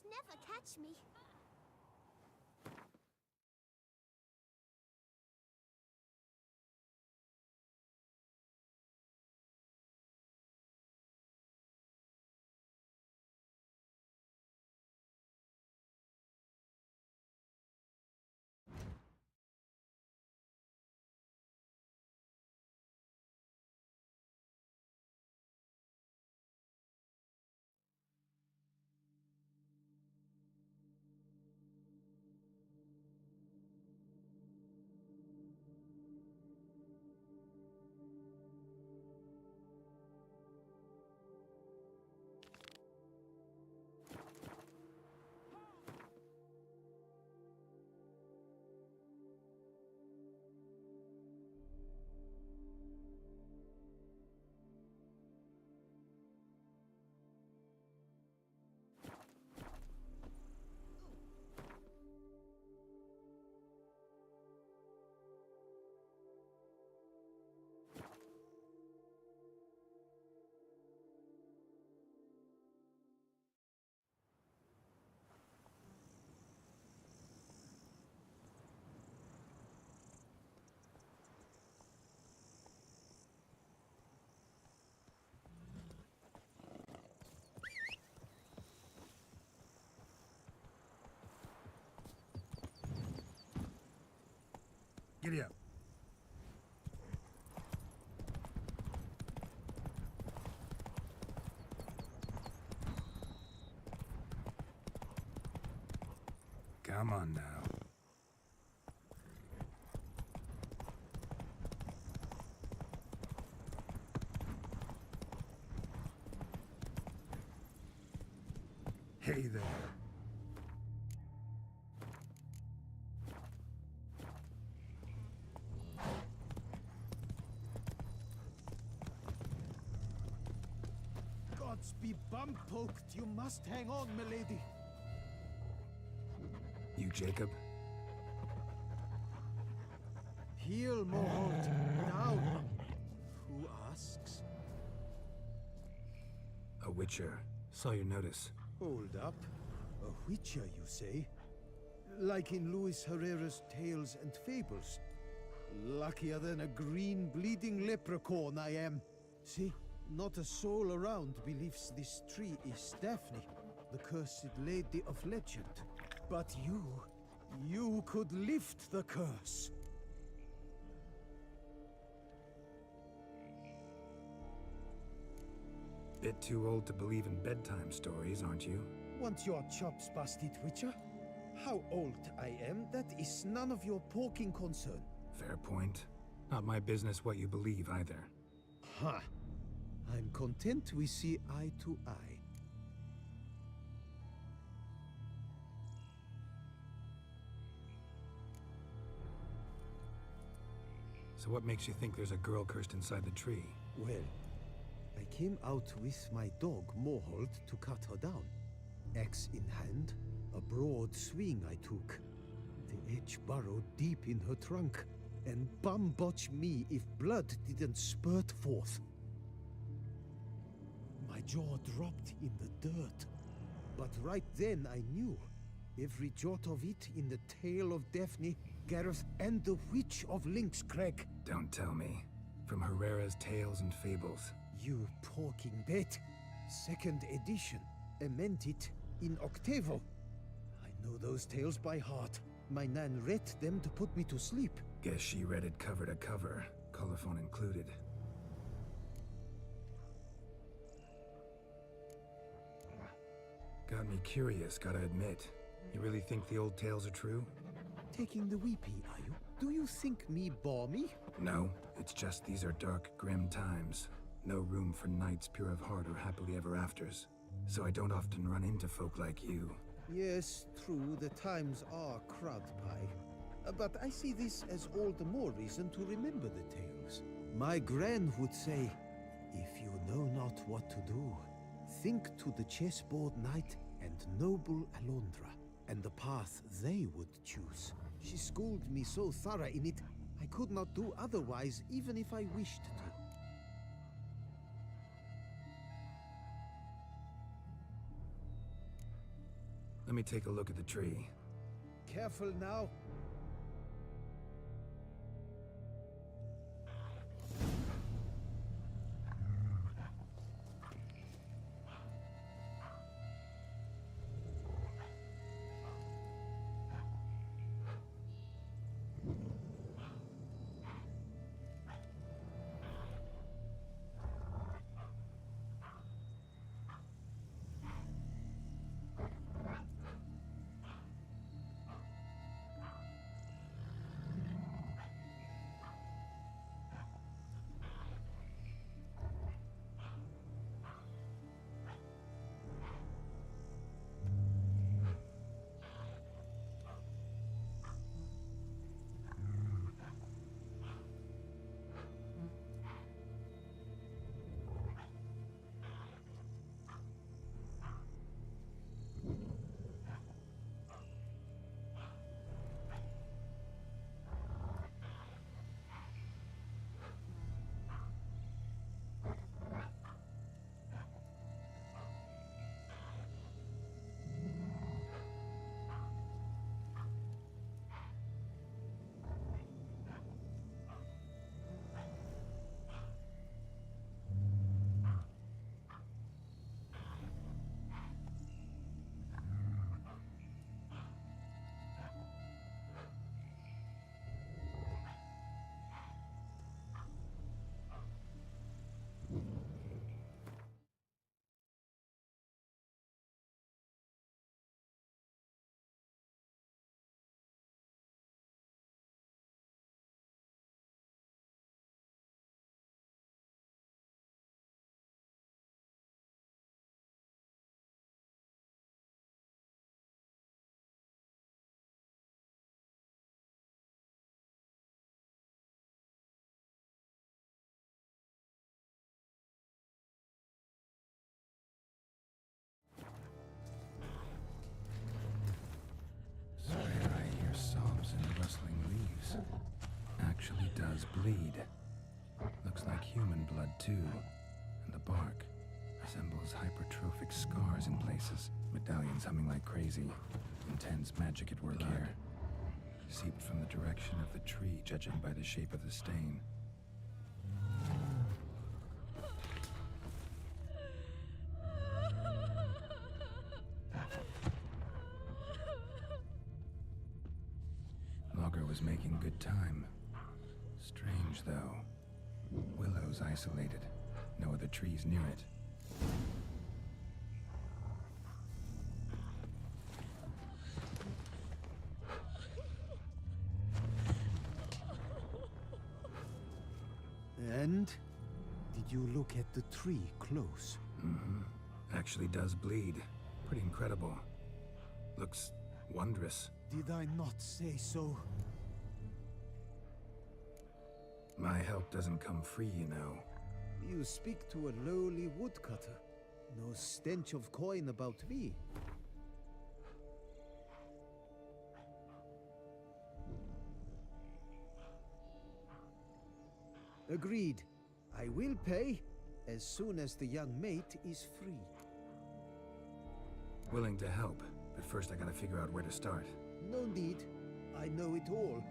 never catch me. Giddy up. Come on now. Hey there. Gods be bum-poked, you must hang on, milady. You Jacob? Heel, Moholt. Down. Who asks? A witcher. Saw your notice. Hold up. A witcher, you say? Like in Luis Herrera's Tales and Fables. Luckier than a green bleeding leprechaun I am. See, not a soul around believes this tree is Daphne, the cursed lady of legend. But you could lift the curse. Bit too old to believe in bedtime stories, aren't you? Want your chops busted, Witcher? How old I am, that is none of your poking concern. Fair point. Not my business what you believe either. Ha! I'm content we see eye to eye. So what makes you think there's a girl cursed inside the tree? Well, I came out with my dog, Moholt, to cut her down. Axe in hand, a broad swing I took. The edge burrowed deep in her trunk, and bum-botch me if blood didn't spurt forth. My jaw dropped in the dirt, but right then I knew. Every jot of it in the tale of Daphne, Gareth, and the Witch of Lynx Crag. Don't tell me. From Herrera's Tales and Fables. You talking bet. Second edition. Amended in octavo. I know those tales by heart. My nan read them to put me to sleep. Guess she read it cover to cover, colophon included. Got me curious, gotta admit. You really think the old tales are true? Taking the weepy, are you? Do you think me balmy? No, it's just these are dark, grim times. No room for knights pure of heart or happily ever afters. So I don't often run into folk like you. Yes, true, the times are crud pie. But I see this as all the more reason to remember the tales. My gran would say, if you know not what to do, think to the chessboard knight and noble Alondra, and the path they would choose. She schooled me so thorough in it, I could not do otherwise even if I wished to. Let me take a look at the tree. Careful now. Actually does bleed. Looks like human blood too. And the bark resembles hypertrophic scars in places. Medallions humming like crazy. Intense magic at work here. Seeped from the direction of the tree, judging by the shape of the stain. Logger was making good time. Strange, though. Willow's isolated. No other trees near it. And? Did you look at the tree close? Mm-hmm. Actually does bleed. Pretty incredible. Looks wondrous. Did I not say so? My help doesn't come free, you know. You speak to a lowly woodcutter. No stench of coin about me. Agreed. I will pay as soon as the young mate is free. Willing to help, but first I gotta figure out where to start. No need. I know it all.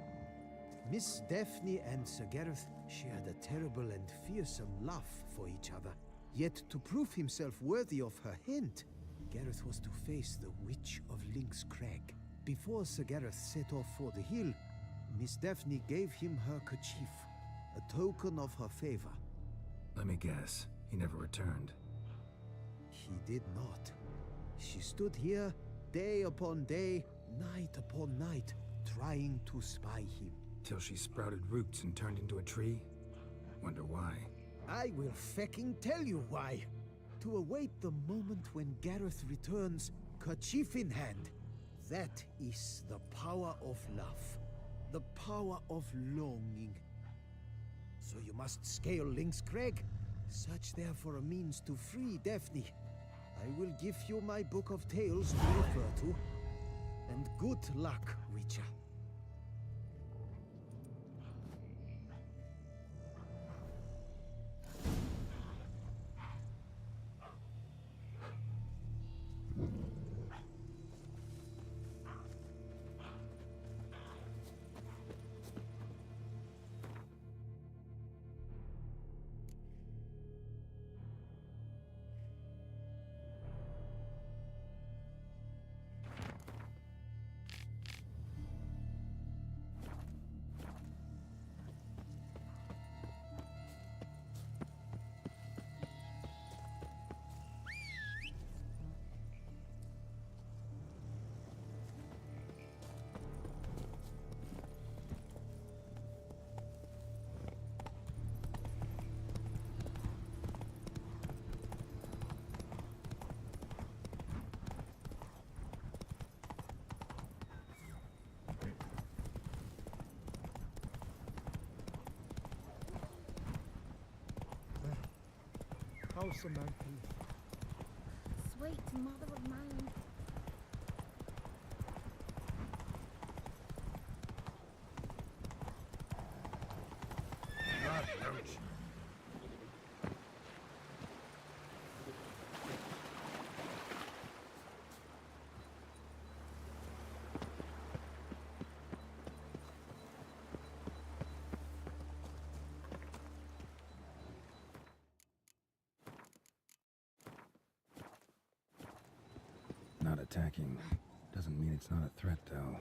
Miss Daphne and Sir Gareth shared a terrible and fearsome love for each other. Yet to prove himself worthy of her hint, Gareth was to face the Witch of Lynx Crag. Before Sir Gareth set off for the hill, Miss Daphne gave him her kerchief, a token of her favor. Let me guess, he never returned. He did not. She stood here day upon day, night upon night, trying to spy him. Till she sprouted roots and turned into a tree? Wonder why. I will fecking tell you why. To await the moment when Gareth returns, kerchief in hand. That is the power of love. The power of longing. So you must scale Lynx Crag. Search there for a means to free Daphne. I will give you my book of tales to refer to. And good luck, Witcher. Hausamanti. Sweet mother of mine. Blood roach. Not attacking. Doesn't mean it's not a threat, though.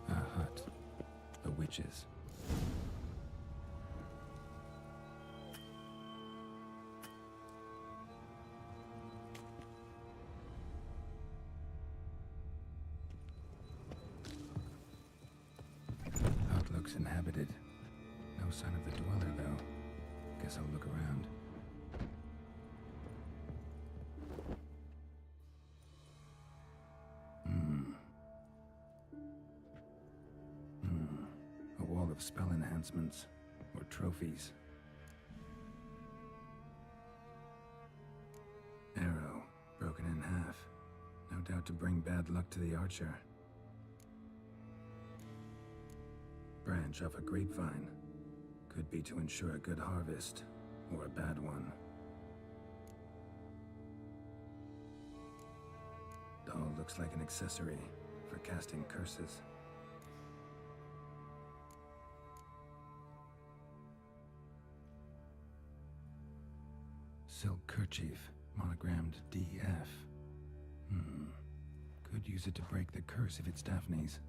A hut. The witches. Hut looks inhabited. No sign of the dweller, though. Guess I'll look around. A wall of spell enhancements, or trophies. Arrow, broken in half. No doubt to bring bad luck to the archer. Branch off a grapevine. Could be to ensure a good harvest, or a bad one. Doll looks like an accessory for casting curses. Silk kerchief, monogrammed DF. Could use it to break the curse if it's Daphne's.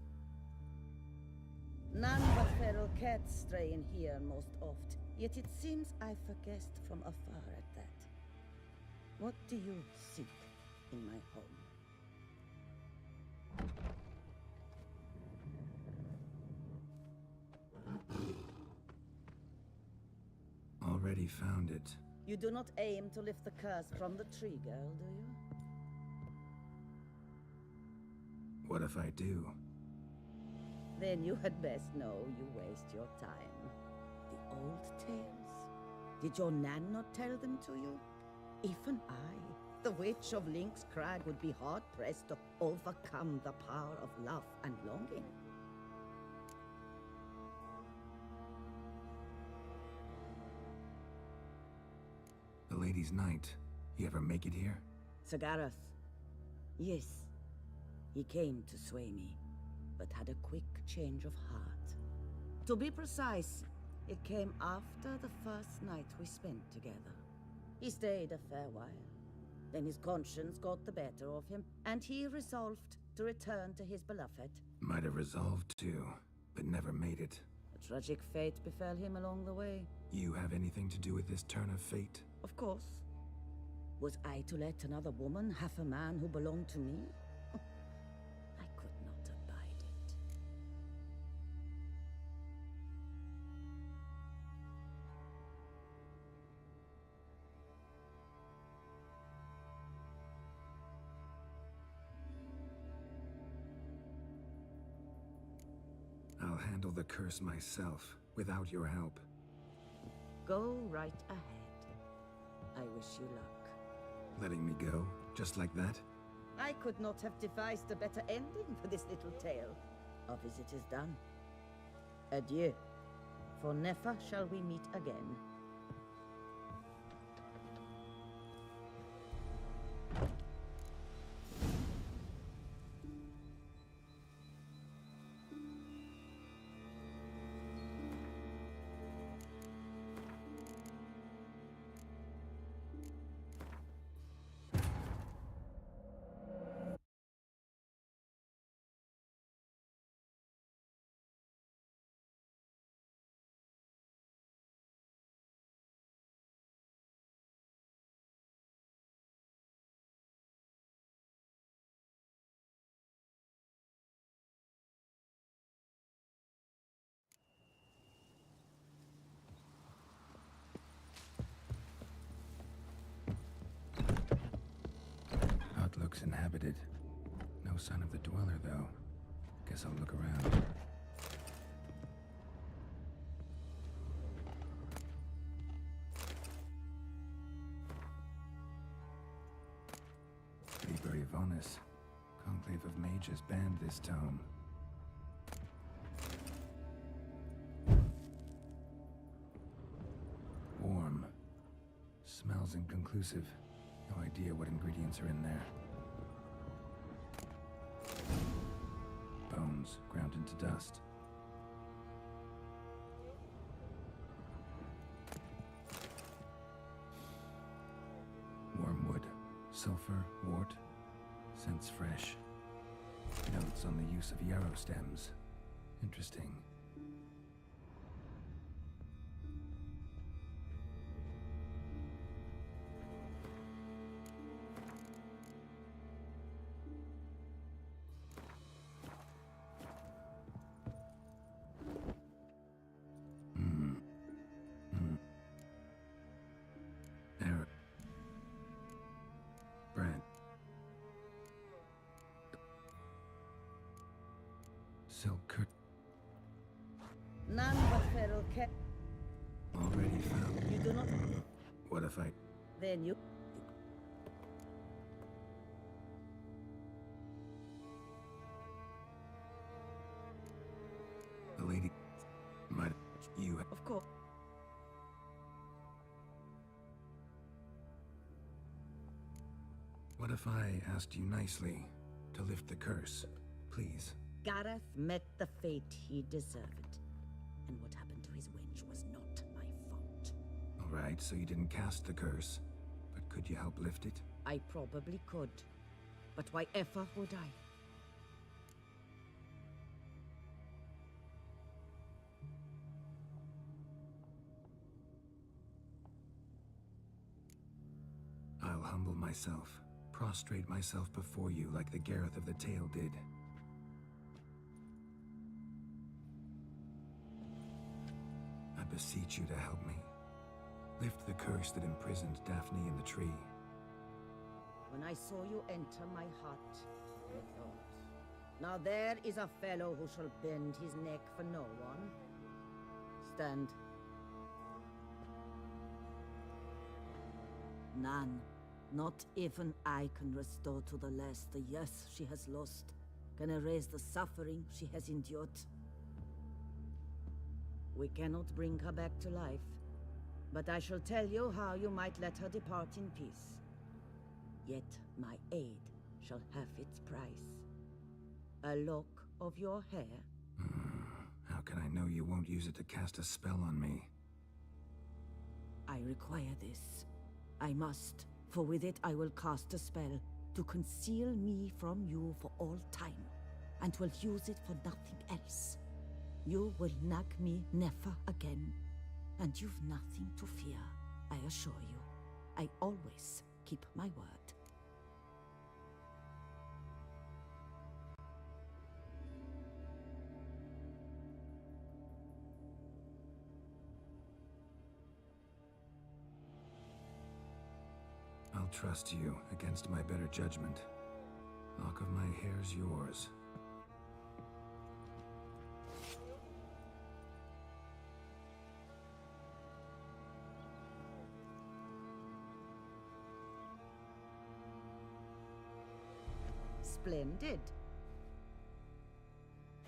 None but feral cats stray in here most oft, yet it seems I forguessed from afar at that. What do you seek in my home? Already found it. You do not aim to lift the curse from the tree, girl, do you? What if I do? Then you had best know you waste your time. The old tales? Did your Nan not tell them to you? Even I, the witch of Lynx Crag, would be hard-pressed to overcome the power of love and longing. The Lady's Night. You ever make it here? Sagarath. Yes. He came to sway me, but had a quick change of heart. To be precise, it came after the first night we spent together. He stayed a fair while. Then his conscience got the better of him, and he resolved to return to his beloved. Might have resolved to, but never made it. A tragic fate befell him along the way. You have anything to do with this turn of fate? Of course. Was I to let another woman have a man who belonged to me? I could not abide it. I'll handle the curse myself, without your help. Go right ahead. I wish you luck. Letting me go, just like that? I could not have devised a better ending for this little tale. Our visit is done. Adieu. For never shall we meet again. inhabited. No sign of the dweller, though. Guess I'll look around. Liber Yvonis. Conclave of mages banned this tome. Warm. Smells inconclusive. No idea what ingredients are in there. Bones ground into dust. Wormwood. Sulfur, wort. Scents fresh. Notes on the use of yarrow stems. Interesting. Error. Bread. Silk curtain. None but feral cat. Already found. You do not. What if I... Then you. The lady... Might... You... Of course. What if I asked you nicely to lift the curse? Please. Gareth met the fate he deserved. And what happened to his wench was not my fault. Alright, so you didn't cast the curse. But could you help lift it? I probably could. But why ever would I? I'll humble myself. Prostrate myself before you like the Gareth of the tale did. I beseech you to help me. Lift the curse that imprisoned Daphne in the tree. When I saw you enter my heart, I thought, now there is a fellow who shall bend his neck for no one. Stand. None. Not even I can restore to the lass the years she has lost, can erase the suffering she has endured. We cannot bring her back to life, but I shall tell you how you might let her depart in peace. Yet my aid shall have its price. A lock of your hair. How can I know you won't use it to cast a spell on me? I require this. I must, for with it I will cast a spell to conceal me from you for all time, and will use it for nothing else. You will nag me never again, and you've nothing to fear, I assure you. I always keep my word. I'll trust you against my better judgment. Lock of my hair's yours. Splendid.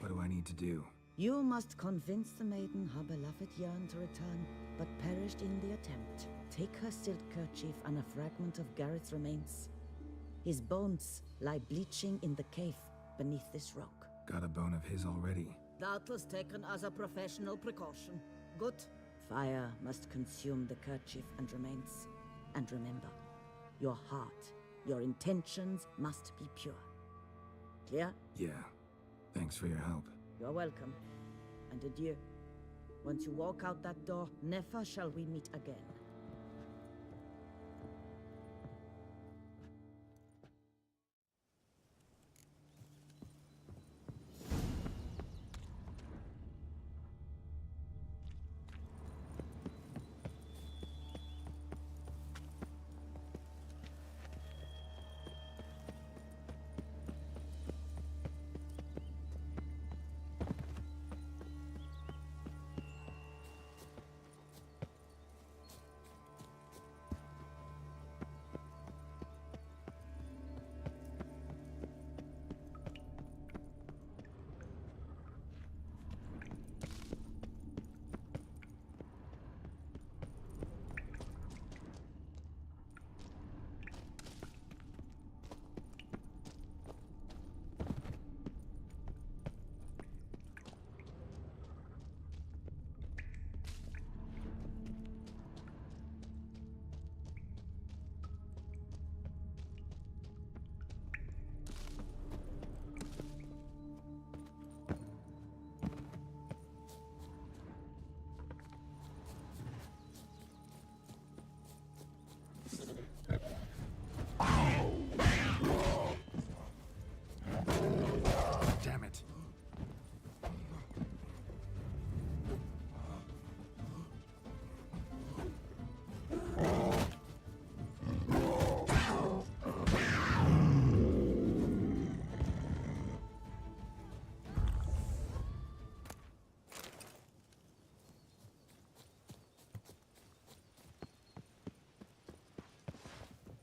What do I need to do? You must convince the maiden her beloved yearned to return, but perished in the attempt. Take her silk kerchief and a fragment of Gareth's remains. His bones lie bleaching in the cave beneath this rock. Got a bone of his already. That was taken as a professional precaution. Good. Fire must consume the kerchief and remains. And remember, your heart, your intentions must be pure. Clear? Yeah. Thanks for your help. You're welcome. And adieu. Once you walk out that door, never shall we meet again.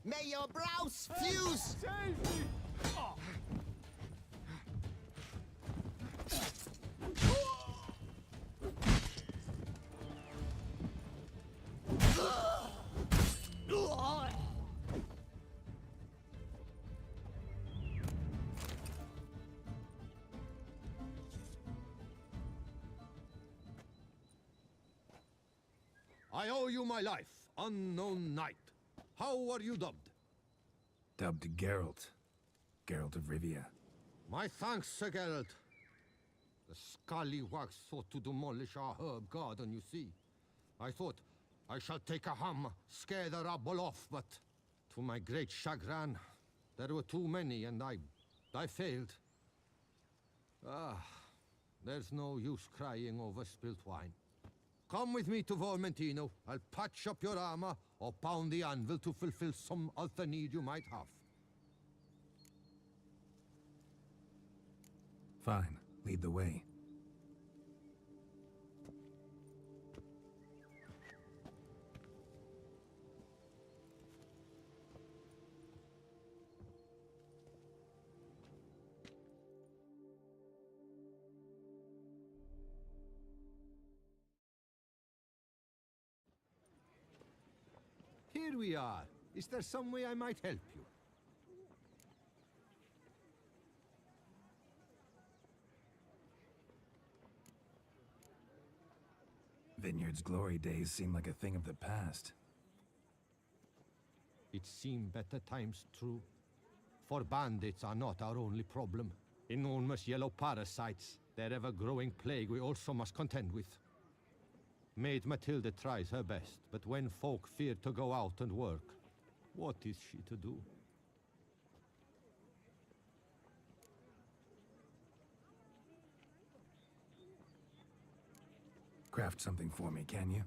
May your brows fuse! Save me! I owe you my life, unknown knight. How are you dubbed? Dubbed Geralt. Geralt of Rivia. My thanks, Sir Geralt. The scallywags sought to demolish our herb garden, you see. I thought, I shall take a hammer, scare the rabble off, but to my great chagrin, there were too many and I failed. Ah, there's no use crying over spilt wine. Come with me to Vormentino. I'll patch up your armor or pound the anvil to fulfill some other need you might have. Fine. Lead the way. Here we are. Is there some way I might help you? Vineyard's glory days seem like a thing of the past. It seem better times true. For bandits are not our only problem. Enormous yellow parasites, their ever-growing plague we also must contend with. Maid Matilda tries her best, but when folk fear to go out and work, what is she to do? Craft something for me, can you?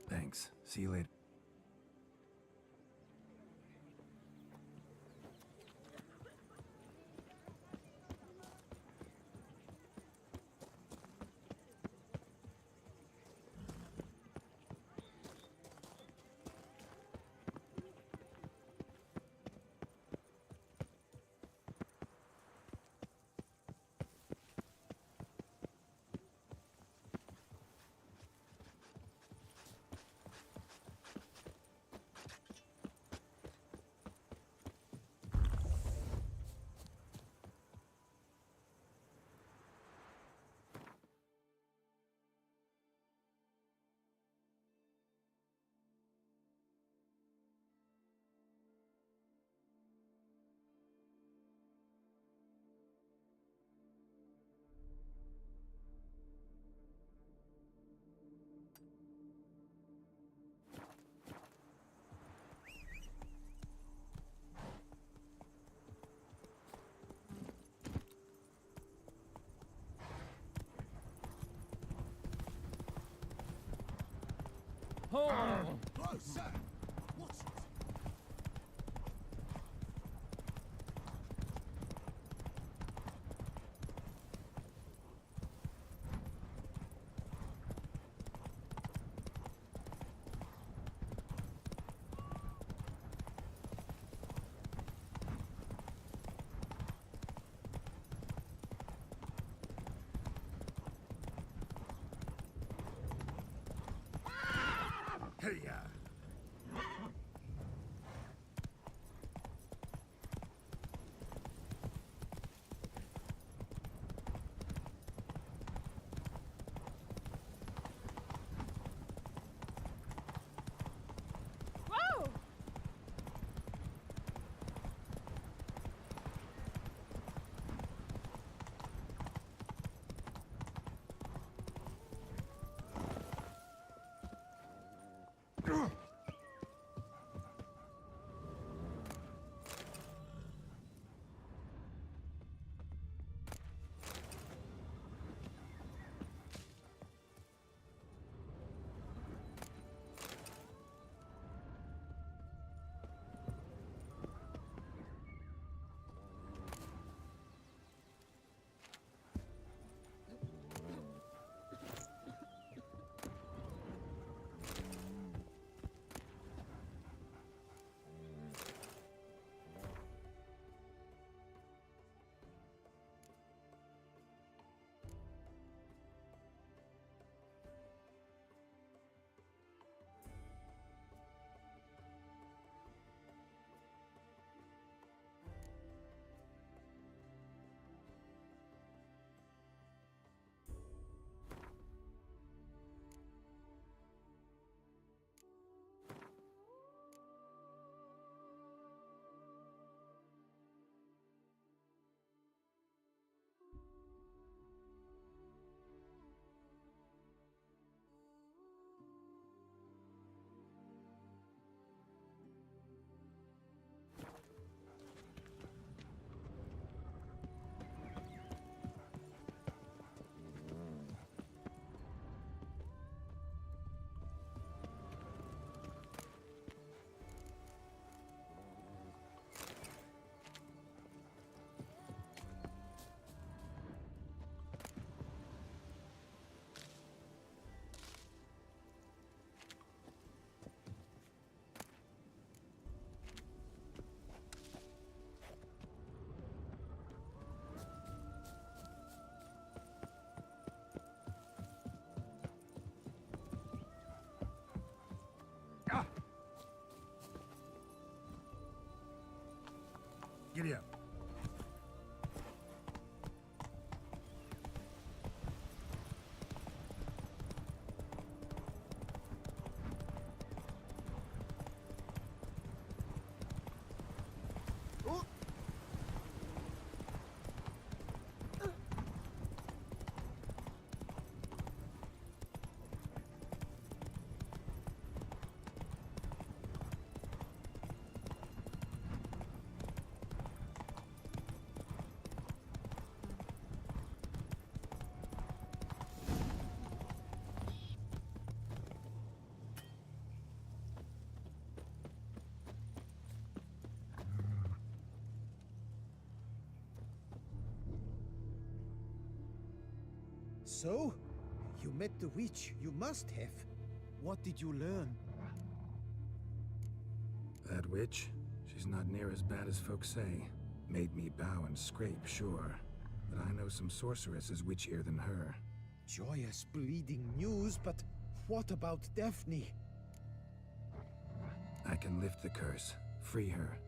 Thanks. See you later. Closer! Watch it! Hey-ya! Giddy up. So, you met the witch. You must have. What did you learn? That witch? She's not near as bad as folks say. Made me bow and scrape, sure. But I know some sorceresses witchier than her. Joyous bleeding news, but what about Daphne? I can lift the curse, free her,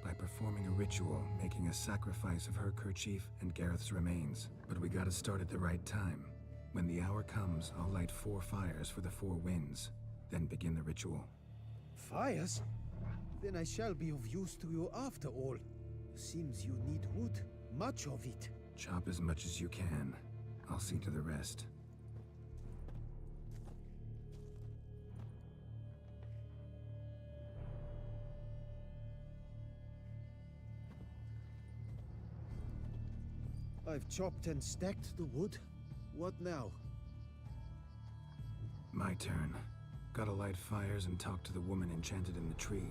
by performing a ritual, making a sacrifice of her kerchief and Gareth's remains. But we gotta start at the right time. When the hour comes, I'll light 4 fires for the 4 winds, then begin the ritual. Fires? Then I shall be of use to you after all. Seems you need wood. Much of it. Chop as much as you can. I'll see to the rest. I've chopped and stacked the wood. What now? My turn. Gotta light fires and talk to the woman enchanted in the tree.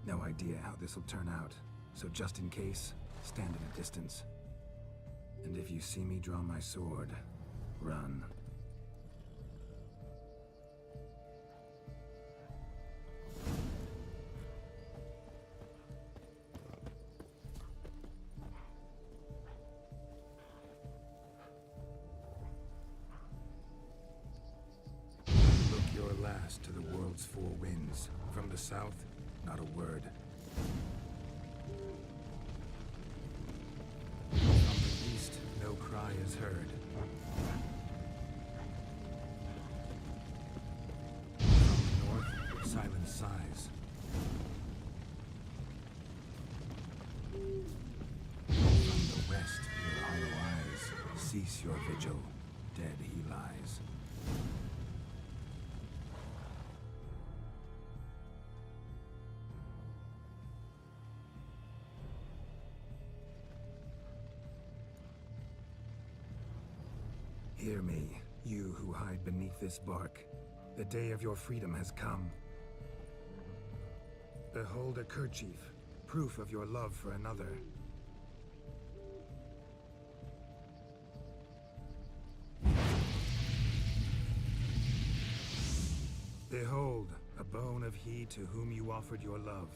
No idea how this'll turn out, so just in case, stand at a distance. And if you see me draw my sword, run. Look your last to the world's 4 winds. From the south, not a word. From the east, no cry is heard. From the north, silent sighs. From the west, your hollow eyes. Cease your vigil. Dead he lies. Hear me, you who hide beneath this bark. The day of your freedom has come. Behold a kerchief, proof of your love for another. Behold, a bone of he to whom you offered your love.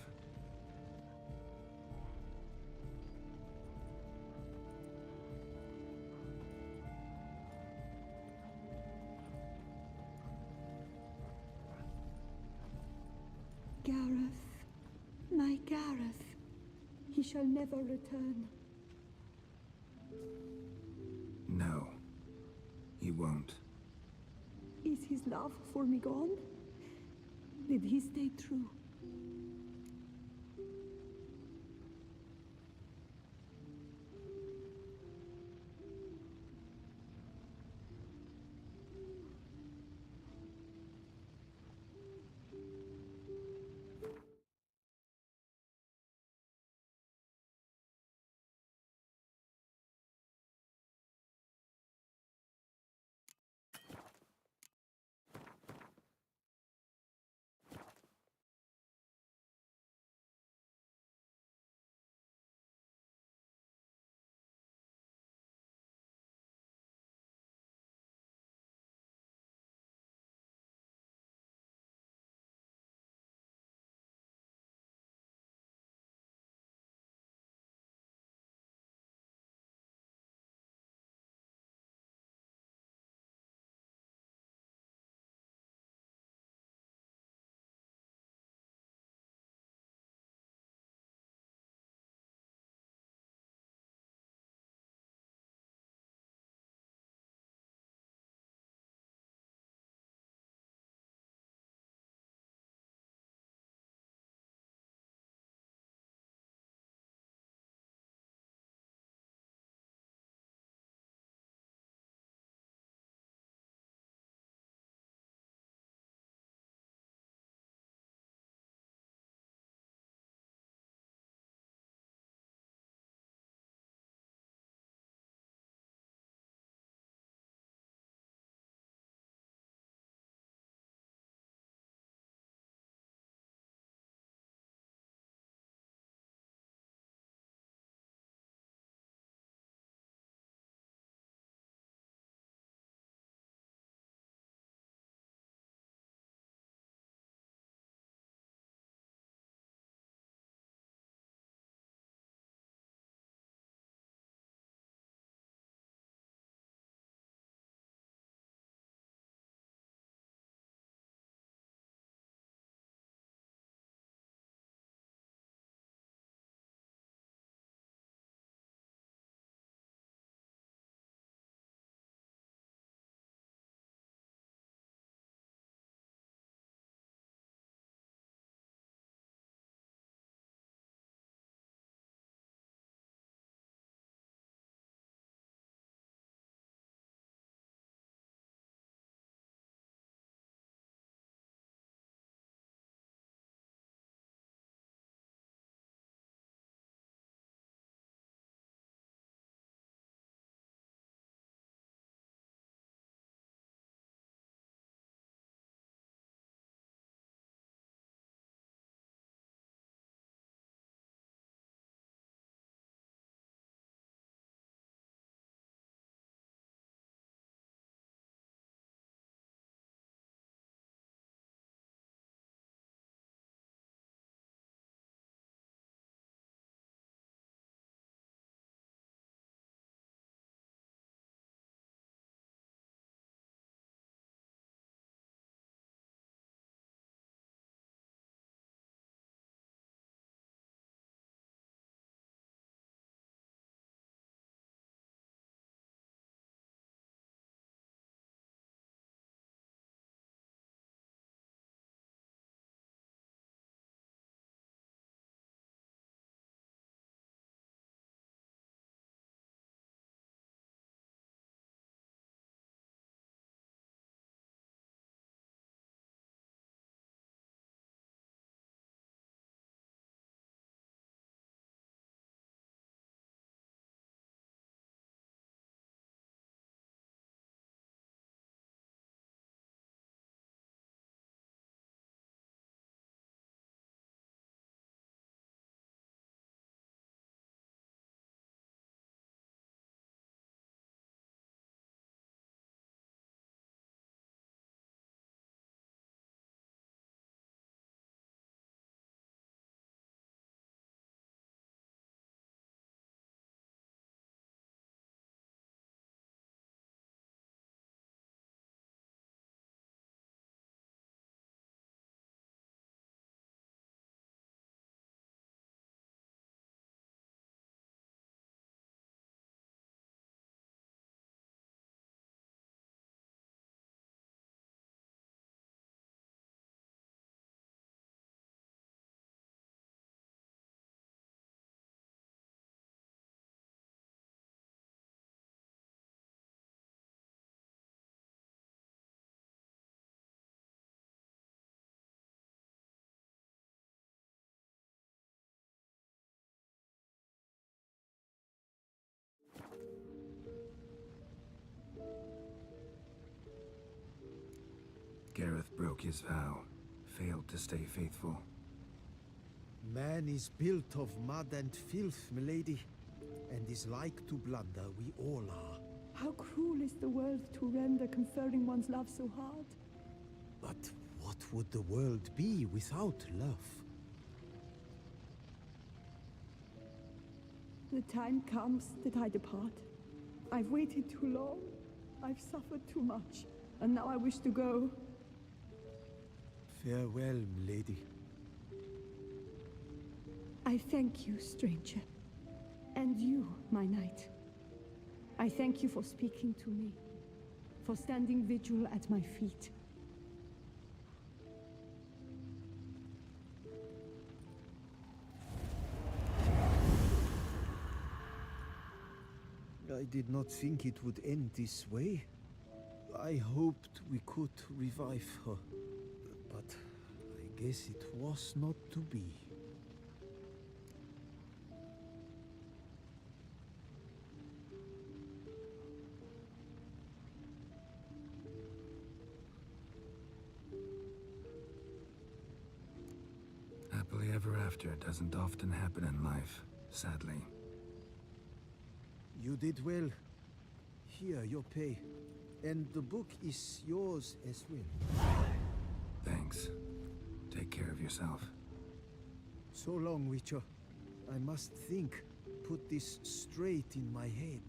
Gareth, my Gareth, he shall never return. No, he won't. Is his love for me gone? Did he stay true? Broke his vow. Failed to stay faithful. Man is built of mud and filth, milady, and is like to blunder, we all are. How cruel is the world to render conferring one's love so hard. But what would the world be without love? The time comes that I depart. I've waited too long. I've suffered too much. And now I wish to go. Farewell, milady. I thank you, stranger. And you, my knight. I thank you for speaking to me. For standing vigil at my feet. I did not think it would end this way. I hoped we could revive her. But I guess it was not to be. Happily ever after doesn't often happen in life, sadly. You did well. Here, your pay. And the book is yours as well. Thanks. Take care of yourself. So long, Witcher. I must think. Put this straight in my head.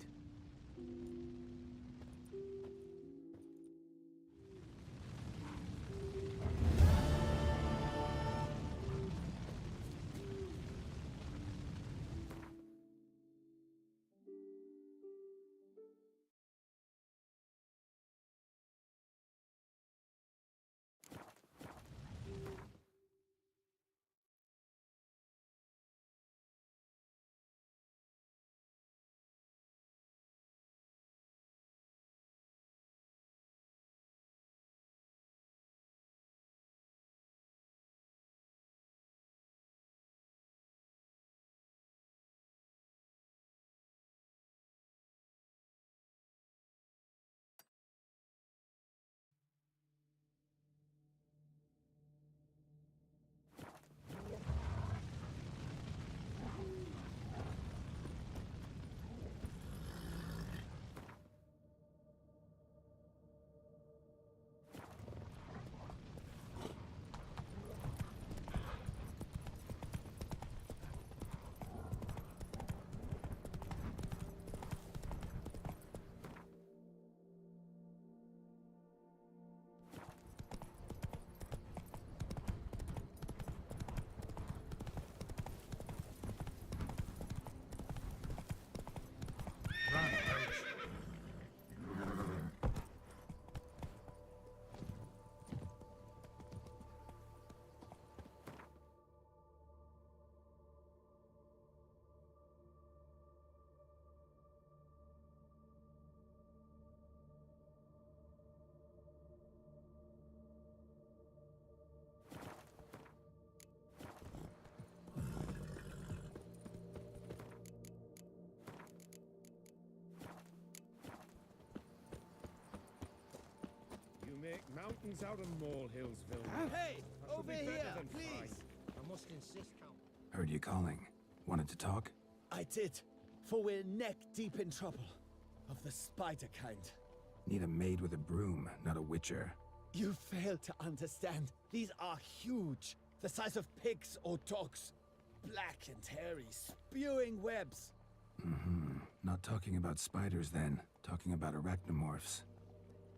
Make mountains out of molehills, Vilma. Hey! That should Over be better here, than please! fine. I must insist, Count. Heard you calling. Wanted to talk? I did, for we're neck deep in trouble. Of the spider kind. Need a maid with a broom, not a witcher. You fail to understand. These are huge. The size of pigs or dogs. Black and hairy, spewing webs. Not talking about spiders then. Talking about arachnomorphs.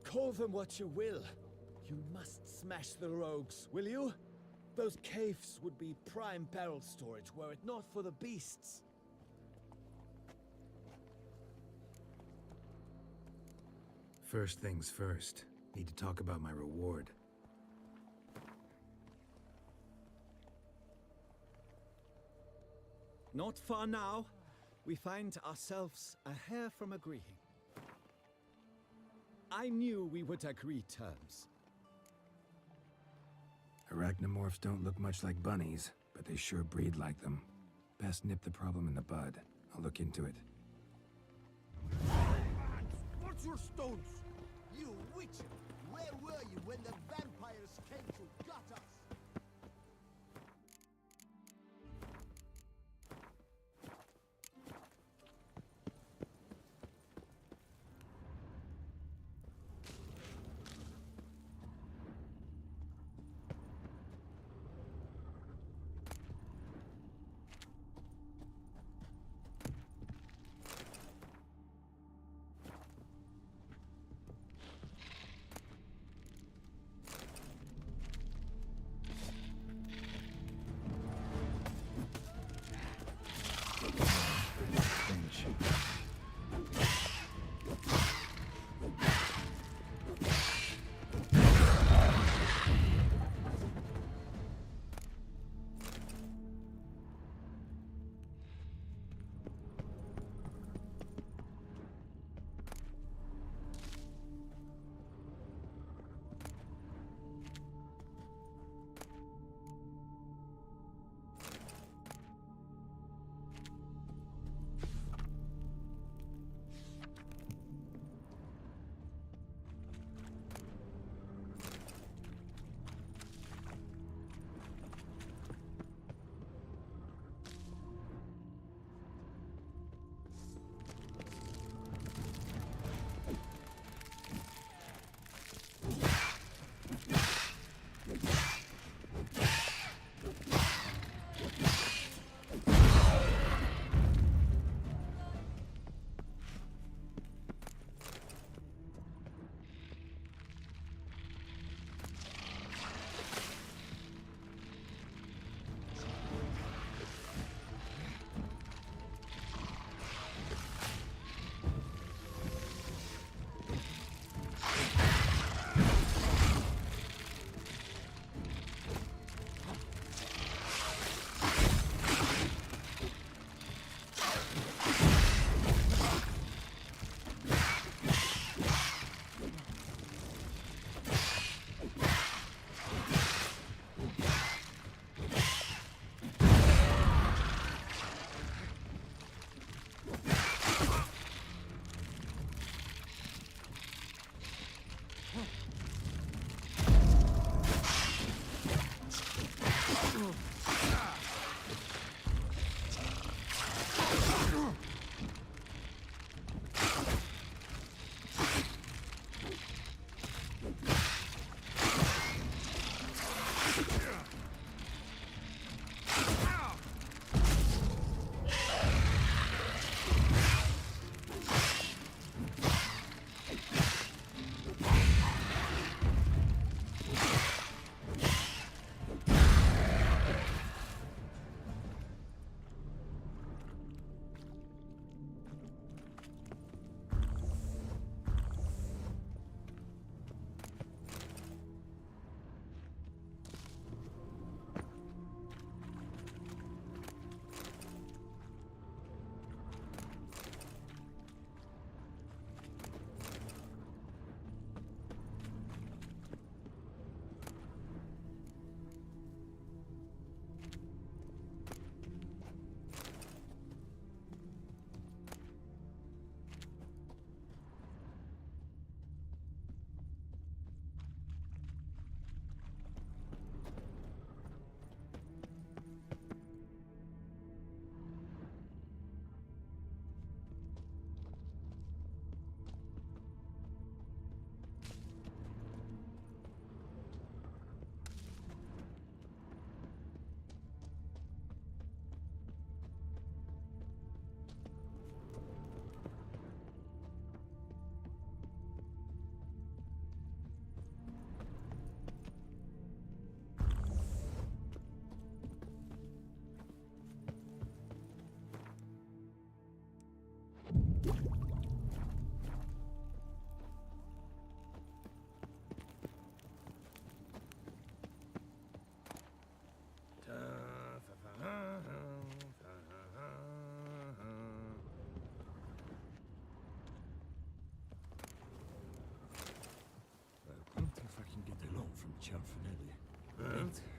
Call them what you will. You must smash the rogues, will you? Those caves would be prime barrel storage were it not for the beasts. First things first. Need to talk about my reward. Not far now, we find ourselves a hair from agreeing. I knew we would agree terms. Arachnomorphs don't look much like bunnies, but they sure breed like them. Best nip the problem in the bud. I'll look into it. What's your stones? You witcher! Where were you when the vampires just came to gut us.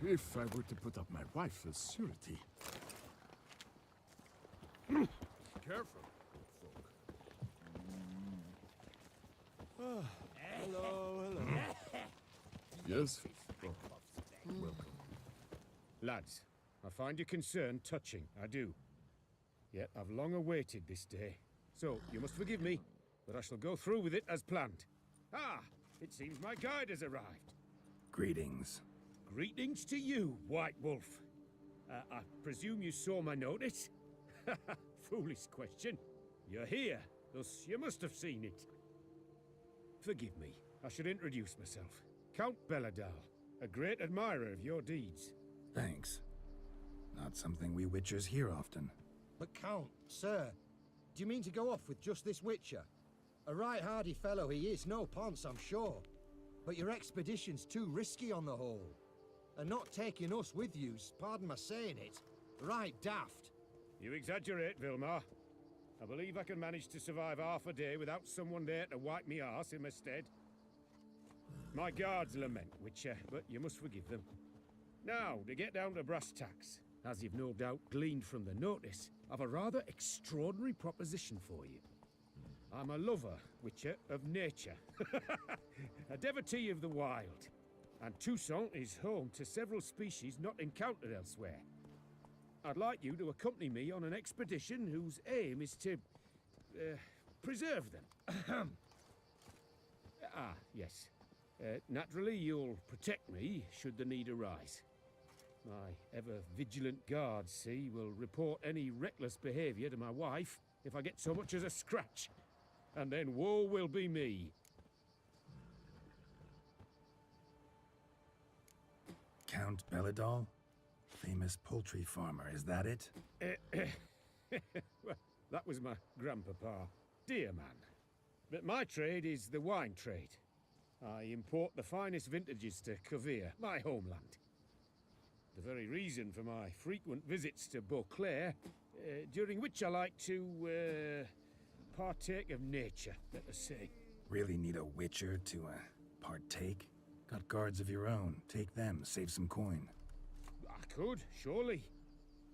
If I were to put up my wife as surety. Careful, folk. Hello, hello. Yes? Lads, I find your concern touching, I do. Yet I've long awaited this day. So, you must forgive me, but I shall go through with it as planned. Ah, it seems my guide has arrived. Greetings. Greetings to you, White Wolf. I presume you saw my notice? Foolish question. You're here, thus you must have seen it. Forgive me, I should introduce myself. Count Belladal, a great admirer of your deeds. Thanks. Not something we Witchers hear often. But Count, sir, do you mean to go off with just this Witcher? A right hardy fellow he is, no ponce, I'm sure. But your expedition's too risky on the whole. And not taking us with you's, pardon my saying it, right daft. You exaggerate, Vilmar. I believe I can manage to survive half a day without someone there to wipe me arse in my stead. My guards lament, Witcher, but you must forgive them. Now, to get down to brass tacks, as you've no doubt gleaned from the notice, I've a rather extraordinary proposition for you. I'm a lover, Witcher, of nature. A devotee of the wild. And Toussaint is home to several species not encountered elsewhere. I'd like you to accompany me on an expedition whose aim is to preserve them. Yes. Naturally, you'll protect me should the need arise. My ever-vigilant guards, see, will report any reckless behavior to my wife if I get so much as a scratch. And then woe will be me. Count Belladal? Famous poultry farmer, is that it? Well, that was my grandpapa. Dear man. But my trade is the wine trade. I import the finest vintages to Covere, my homeland. The very reason for my frequent visits to Beauclair, during which I like to, partake of nature, let us say. Really need a Witcher to, partake? Got guards of your own. Take them, save some coin. I could, surely.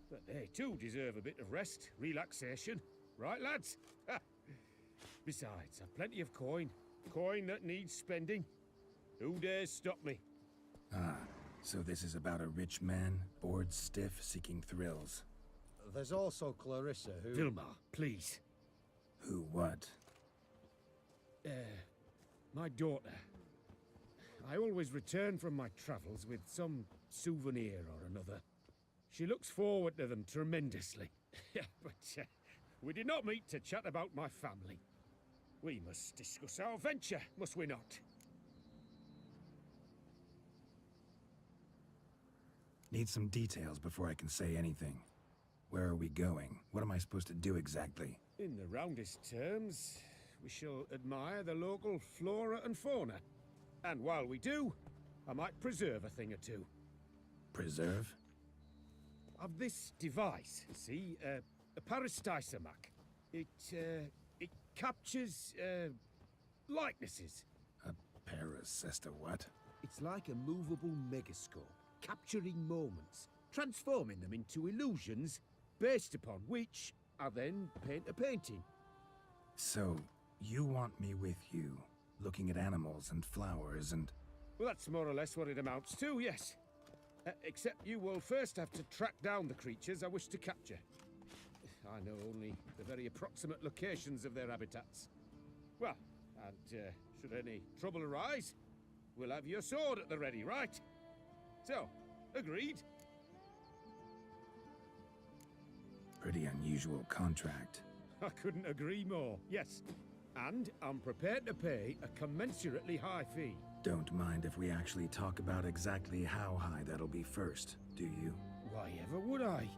But they too deserve a bit of rest, relaxation. Right, lads? Besides, I've plenty of coin. Coin that needs spending. Who dares stop me? Ah, so this is about a rich man, bored stiff, seeking thrills. There's also Clarissa, who... Vilmar, please. Who what? My daughter. I always return from my travels with some souvenir or another. She looks forward to them tremendously. But we did not meet to chat about my family. We must discuss our venture, must we not? Need some details before I can say anything. Where are we going? What am I supposed to do exactly? In the roundest terms, we shall admire the local flora and fauna. And while we do, I might preserve a thing or two. Preserve? Of this device, see, a peristysomac. It captures, likenesses. A paracesta what? It's like a movable megascope, capturing moments, transforming them into illusions, Based upon which, I then paint a painting. So, you want me with you, looking at animals and flowers and... Well, that's more or less what it amounts to, yes. Except you will first have to track down the creatures I wish to capture. I know only the very approximate locations of their habitats. Well, and should any trouble arise, we'll have your sword at the ready, right? So, agreed? Pretty unusual contract. I couldn't agree more, yes. And I'm prepared to pay a commensurately high fee. Don't mind if we actually talk about exactly how high that'll be first, do you? Why ever would I?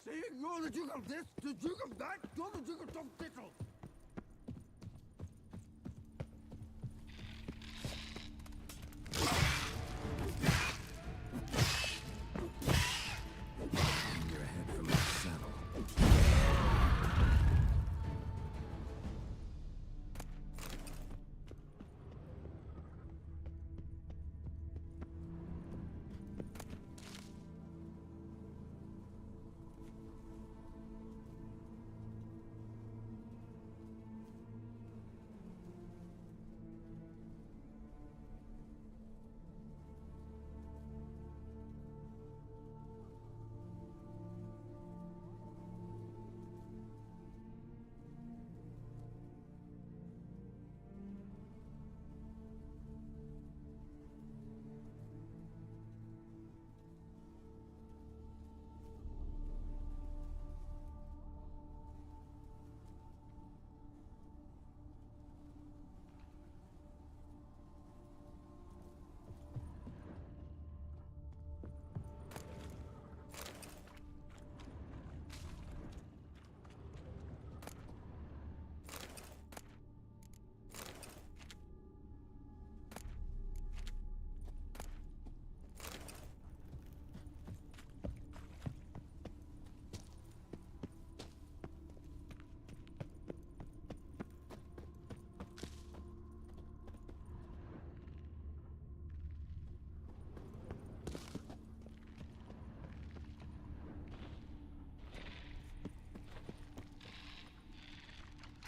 See, you're the Duke of this, the Duke of that, you're the Duke of Tom Tittle. You're ahead from the saddle.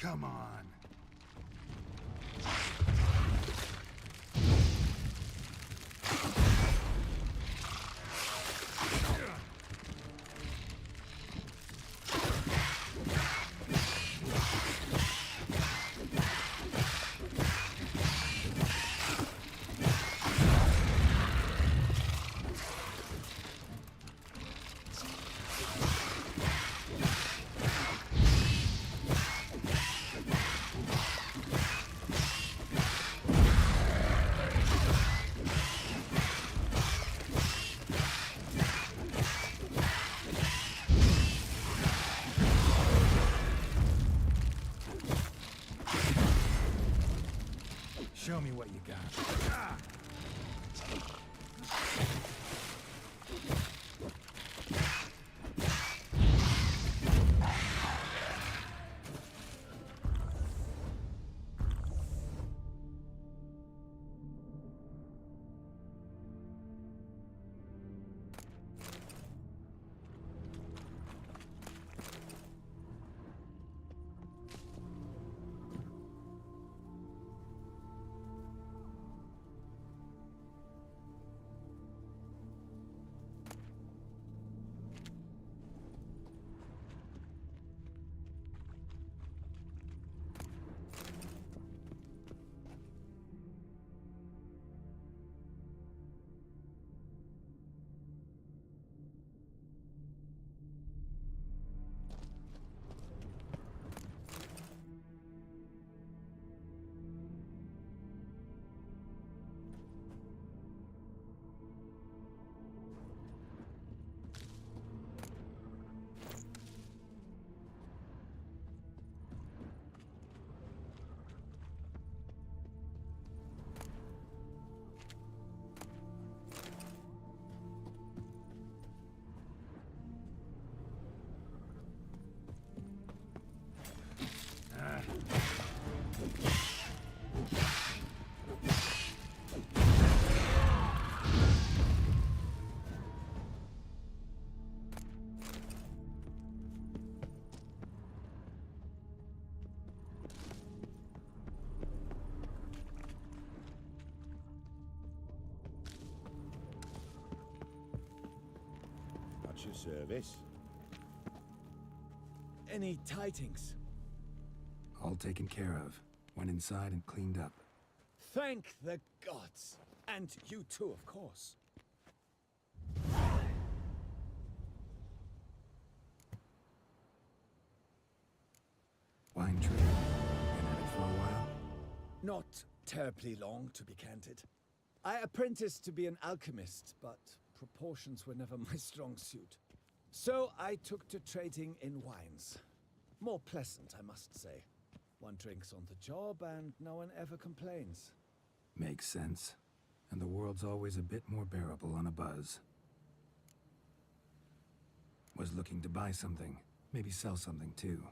Come on. Show me what you got. At your service. Any tidings? All taken care of. Went inside and cleaned up. Thank the gods. And you too, of course. Wine trade. Been at it for a while? Not terribly long, to be candid. I apprenticed to be an alchemist, but proportions were never my strong suit. So I took to trading in wines. More pleasant, I must say. One drinks on the job and no one ever complains. Makes sense. And the world's always a bit more bearable on a buzz. Was looking to buy something. Maybe sell something too.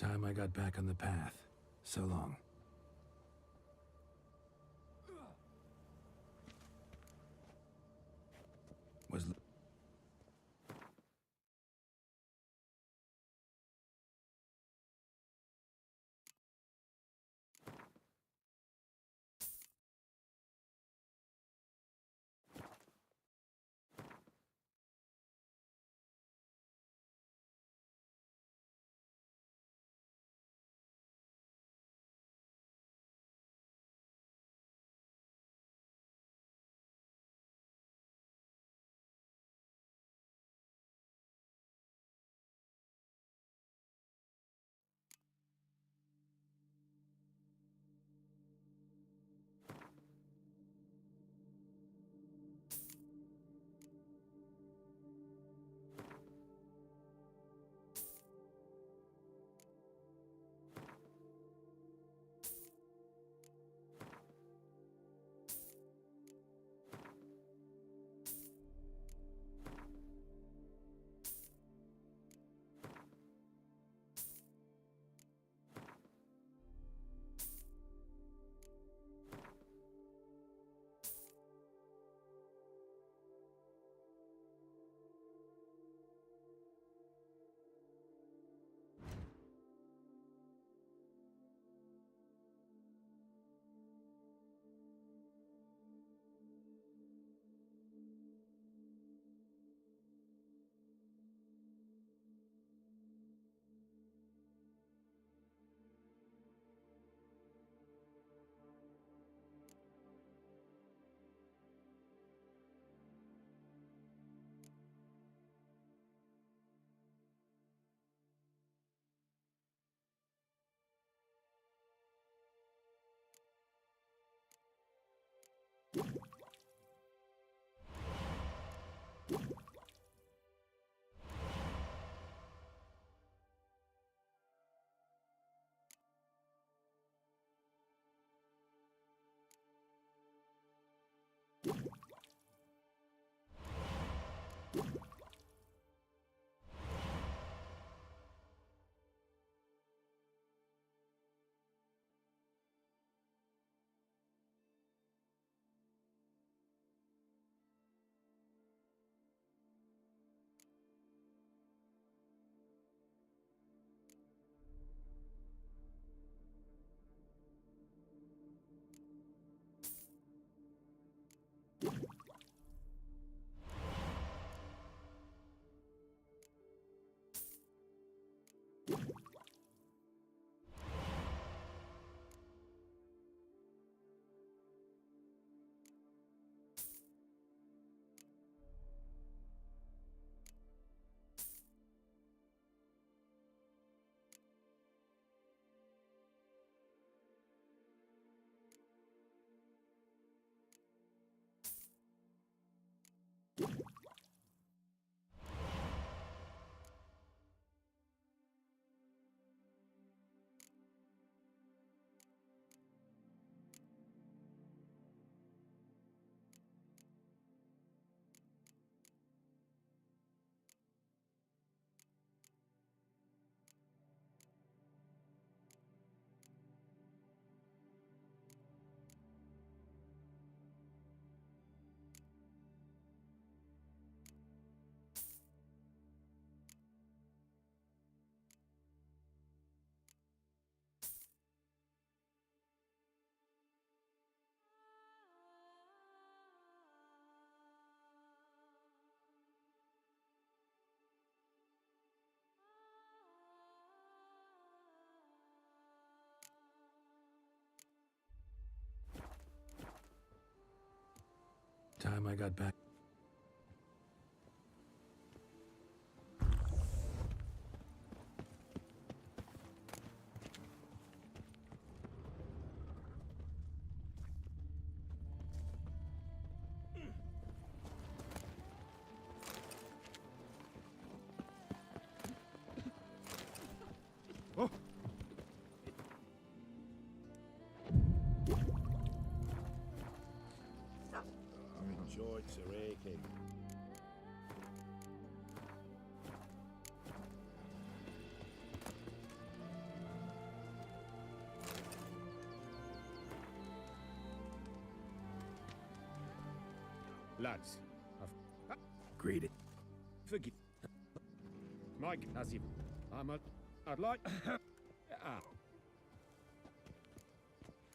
Time I got back on the path. So long. Was Time I got back. Joints are aching. Lads, I've Greedy. forgive. Mike, as you, I'd like.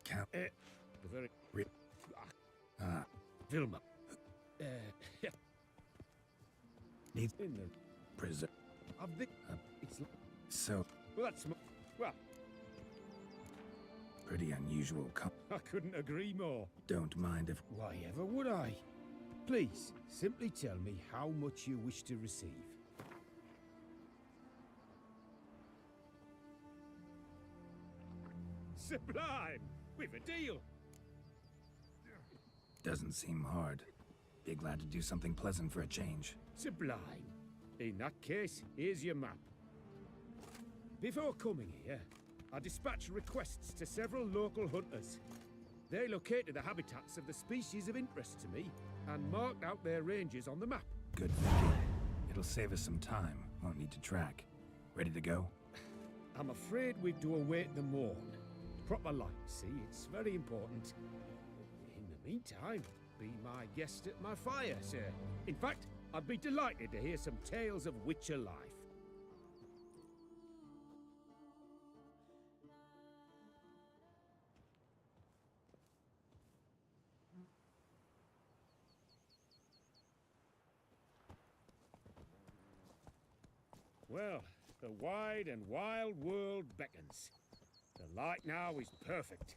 Count. The very. Ah. Vilma. Needs In the. prison. I've the. It's. So Well, that's. Well, pretty unusual. I couldn't agree more. Don't mind if Why ever would I? Please, simply tell me how much you wish to receive. Sublime! We've a deal! doesn't seem hard. Be glad to do something pleasant for a change. Sublime. In that case, here's your map. Before coming here, I dispatched requests to several local hunters. They located the habitats of the species of interest to me and marked out their ranges on the map. Good thinking. It'll save us some time. Won't need to track. Ready to go? I'm afraid we've to await the morn. Proper light, see? It's very important. In the meantime, be my guest at my fire, sir. In fact, I'd be delighted to hear some tales of Witcher life. Well, the wide and wild world beckons. The light now is perfect.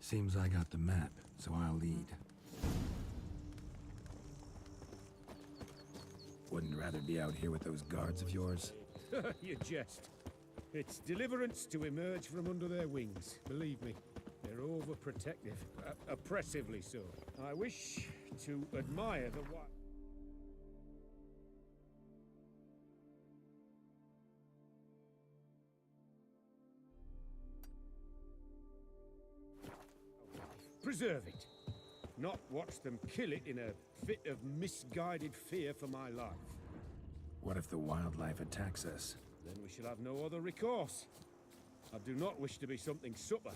Seems I got the map, so I'll lead. Wouldn't rather be out here with those guards of yours? You jest. It's deliverance to emerge from under their wings, believe me. They're overprotective, oppressively so. I wish to admire the wild. Preserve it, not watch them kill it in a fit of misguided fear for my life. What if the wildlife attacks us? Then we shall have no other recourse. I do not wish to be something supper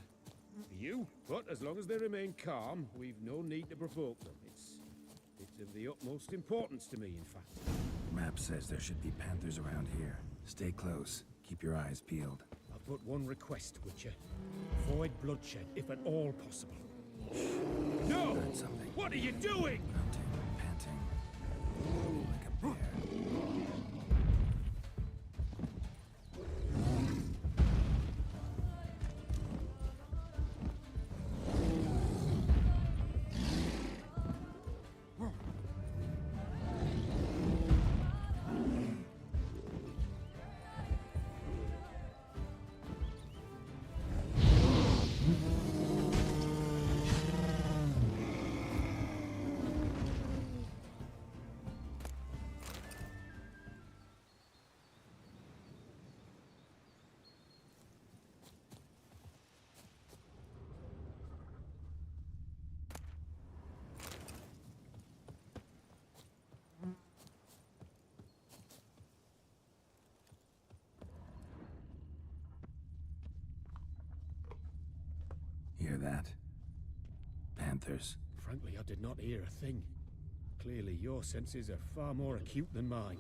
for you, but as long as they remain calm, we've no need to provoke them. It's of the utmost importance to me, in fact. Map says there should be panthers around here. Stay close. Keep your eyes peeled. I've but one request, Witcher. Avoid bloodshed, if at all possible. No! Heard something. What are you doing? Grunting, panting. Like a bear. Hear that? Panthers. Frankly, I did not hear a thing. Clearly, your senses are far more acute than mine.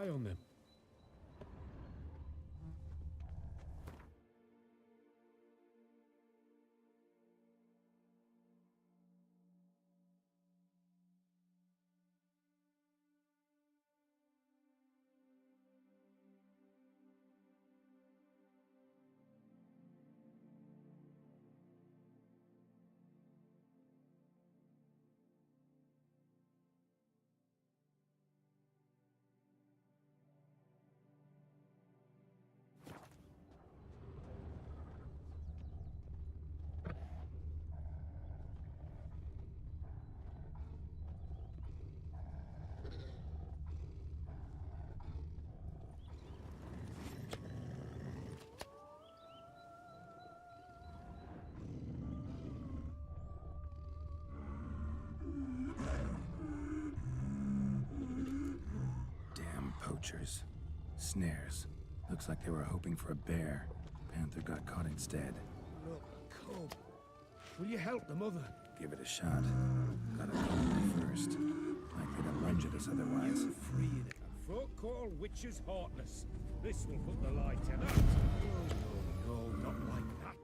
eye on them. Poachers. Snares. Looks like they were hoping for a bear. Panther got caught instead. Look, cub. Will you help the mother? Give it a shot. Gotta call me first. Likely to lunge at us otherwise. You freeing it. Folk call witches heartless. This will put the light in that. No, not like that.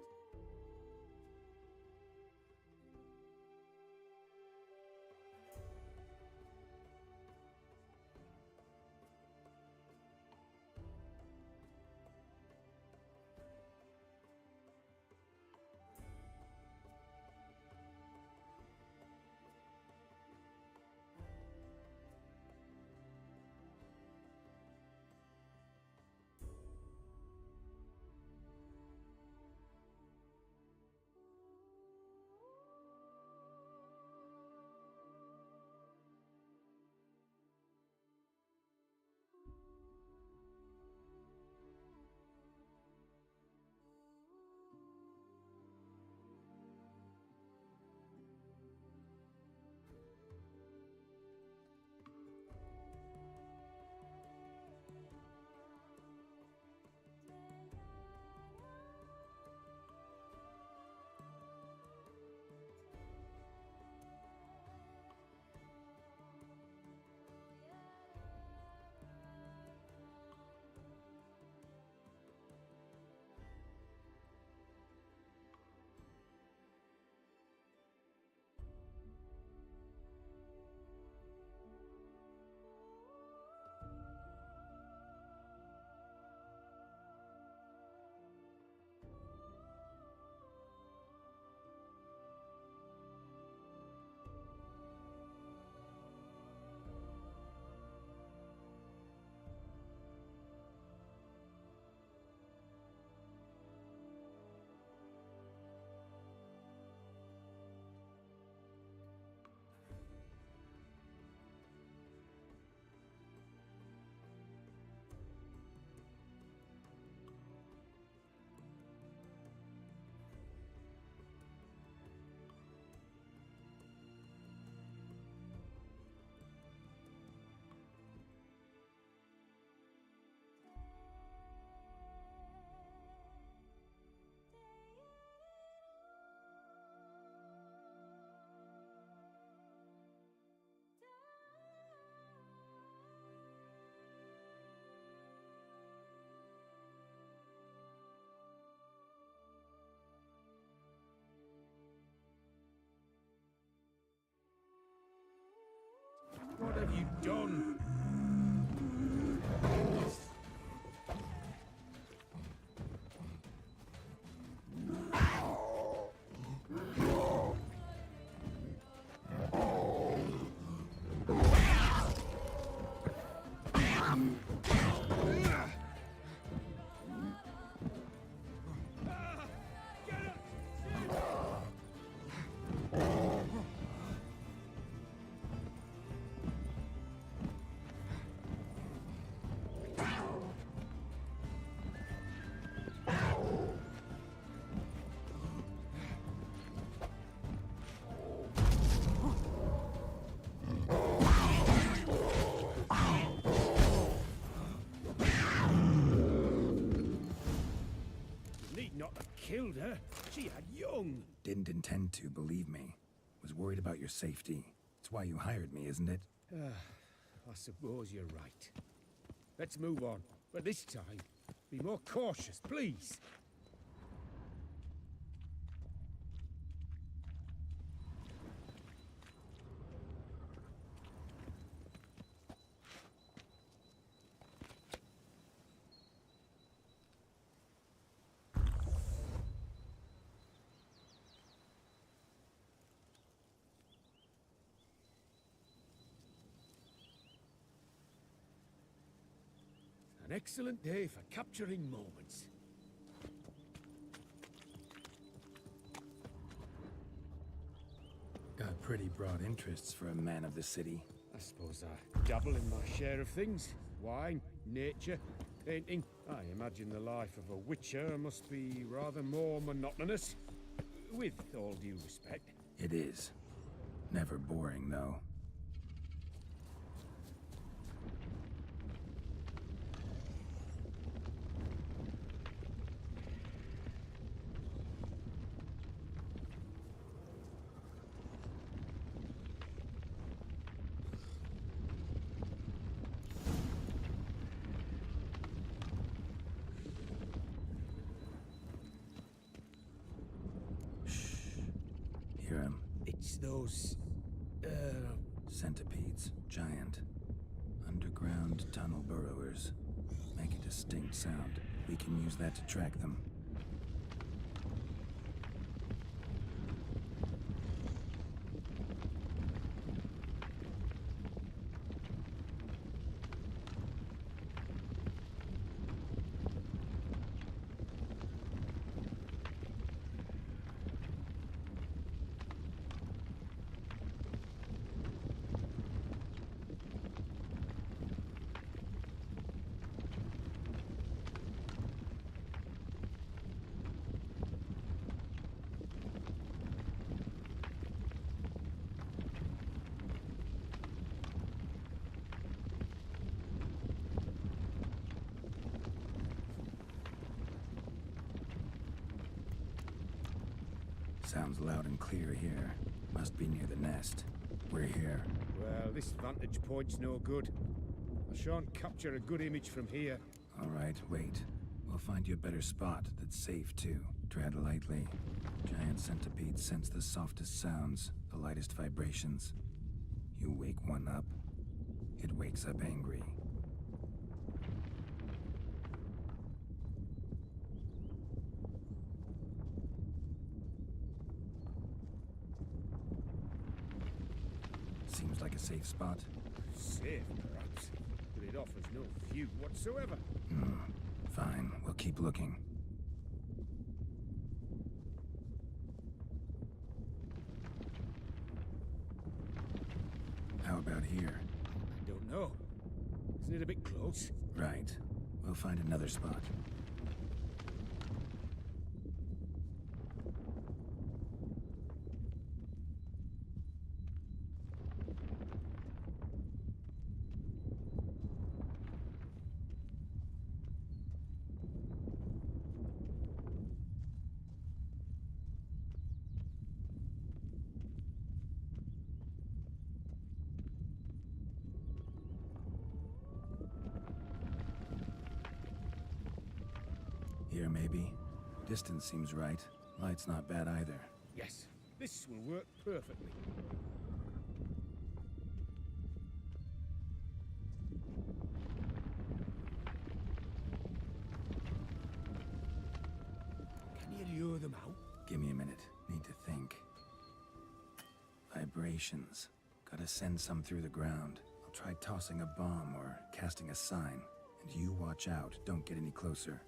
What have you done? Not have killed her. She had young. Didn't intend to, believe me. Was worried about your safety. It's why you hired me, isn't it? I suppose you're right. Let's move on. But this time, be more cautious, please. An excellent day for capturing moments. Got pretty broad interests for a man of the city. I suppose I dabble in my share of things. Wine, nature, painting. I imagine the life of a witcher must be rather more monotonous. With all due respect. It is. Never boring, though. Hear him. It's those... Centipedes. Giant. Underground tunnel burrowers. Make a distinct sound. We can use that to track them. Sounds loud and clear here. Must be near the nest. We're here. Well, this vantage point's no good. I shan't capture a good image from here. All right, wait. We'll find you a better spot that's safe, too. Tread lightly. Giant centipedes sense the softest sounds, the lightest vibrations. You wake one up, it wakes up angry. Seems like a safe spot. Safe, perhaps, but it offers no view whatsoever. Fine, we'll keep looking. How about here? I don't know. Isn't it a bit close? Right. We'll find another spot. Here, maybe. Distance seems right. Light's not bad either. Yes, this will work perfectly. Can you lure them out? Give me a minute. Need to think. Vibrations. Gotta send some through the ground. I'll try tossing a bomb or casting a sign. And you watch out. Don't get any closer.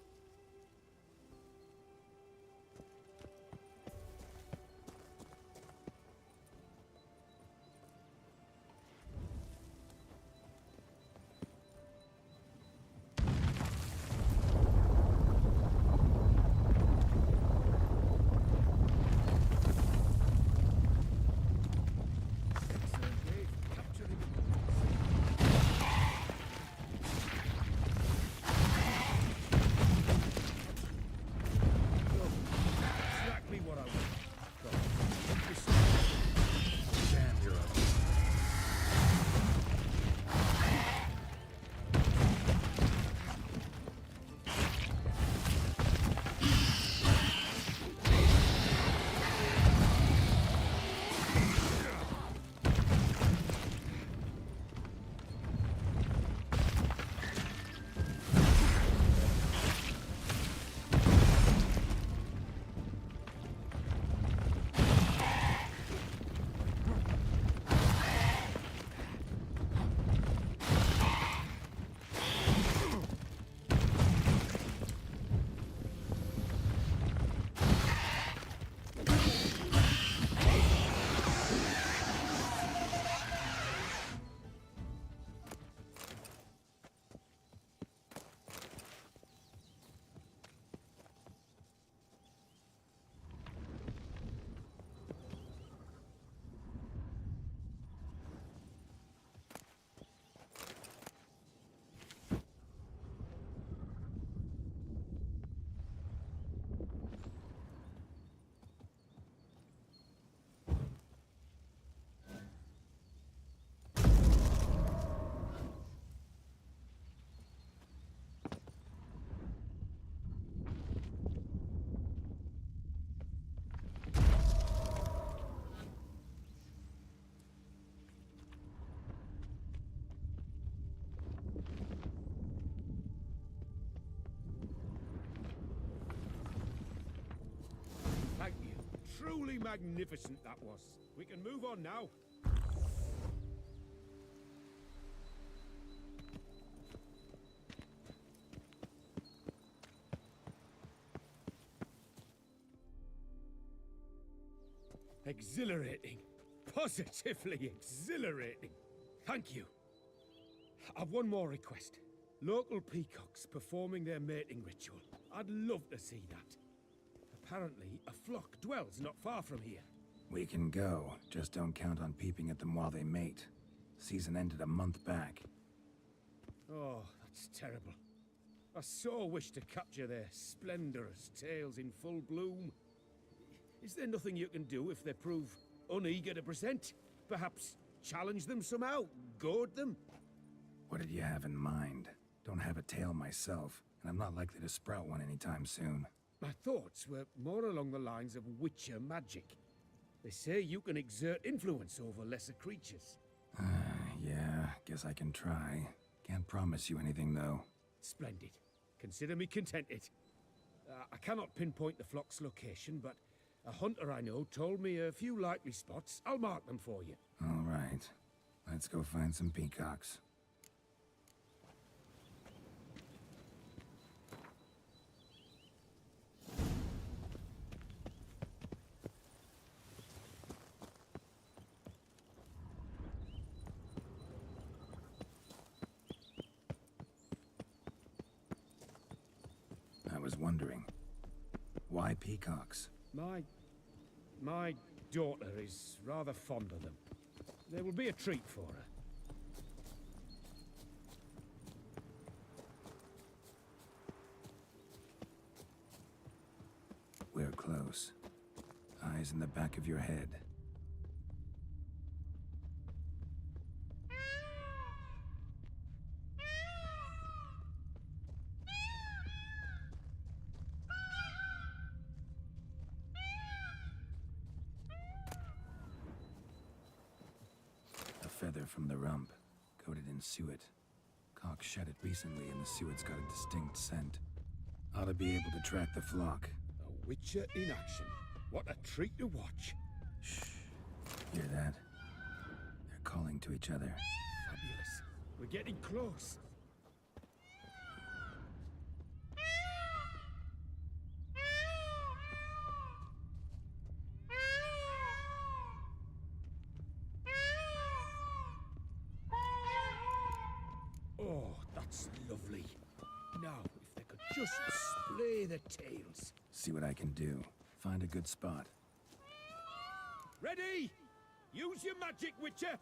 Truly magnificent that was. We can move on now. Exhilarating. Positively exhilarating. Thank you. I've one more request. Local peacocks performing their mating ritual. I'd love to see that. Apparently, a flock dwells not far from here. We can go, just don't count on peeping at them while they mate. Season ended a month back. Oh, that's terrible. I so wish to capture their splendorous tails in full bloom. Is there nothing you can do if they prove uneager to present? Perhaps challenge them somehow? Goad them? What did you have in mind? Don't have a tail myself, and I'm not likely to sprout one anytime soon. My thoughts were more along the lines of witcher magic. They say you can exert influence over lesser creatures. Yeah, guess I can try. Can't promise you anything, though. Splendid. Consider me contented. I cannot pinpoint the flock's location, but a hunter I know told me a few likely spots. I'll mark them for you. All right. Let's go find some peacocks. I was wondering, why peacocks? My daughter is rather fond of them. They will be a treat for her. We're close. Eyes in the back of your head. Feather from the rump, coated in suet. Cock shed it recently and the suet's got a distinct scent. Ought to be able to track the flock. A witcher in action. What a treat to watch. Shh. Hear that? They're calling to each other. Fabulous. We're getting close. Oh, that's lovely. Now, if they could just splay their tails. See what I can do. Find a good spot. Ready? Use your magic, Witcher!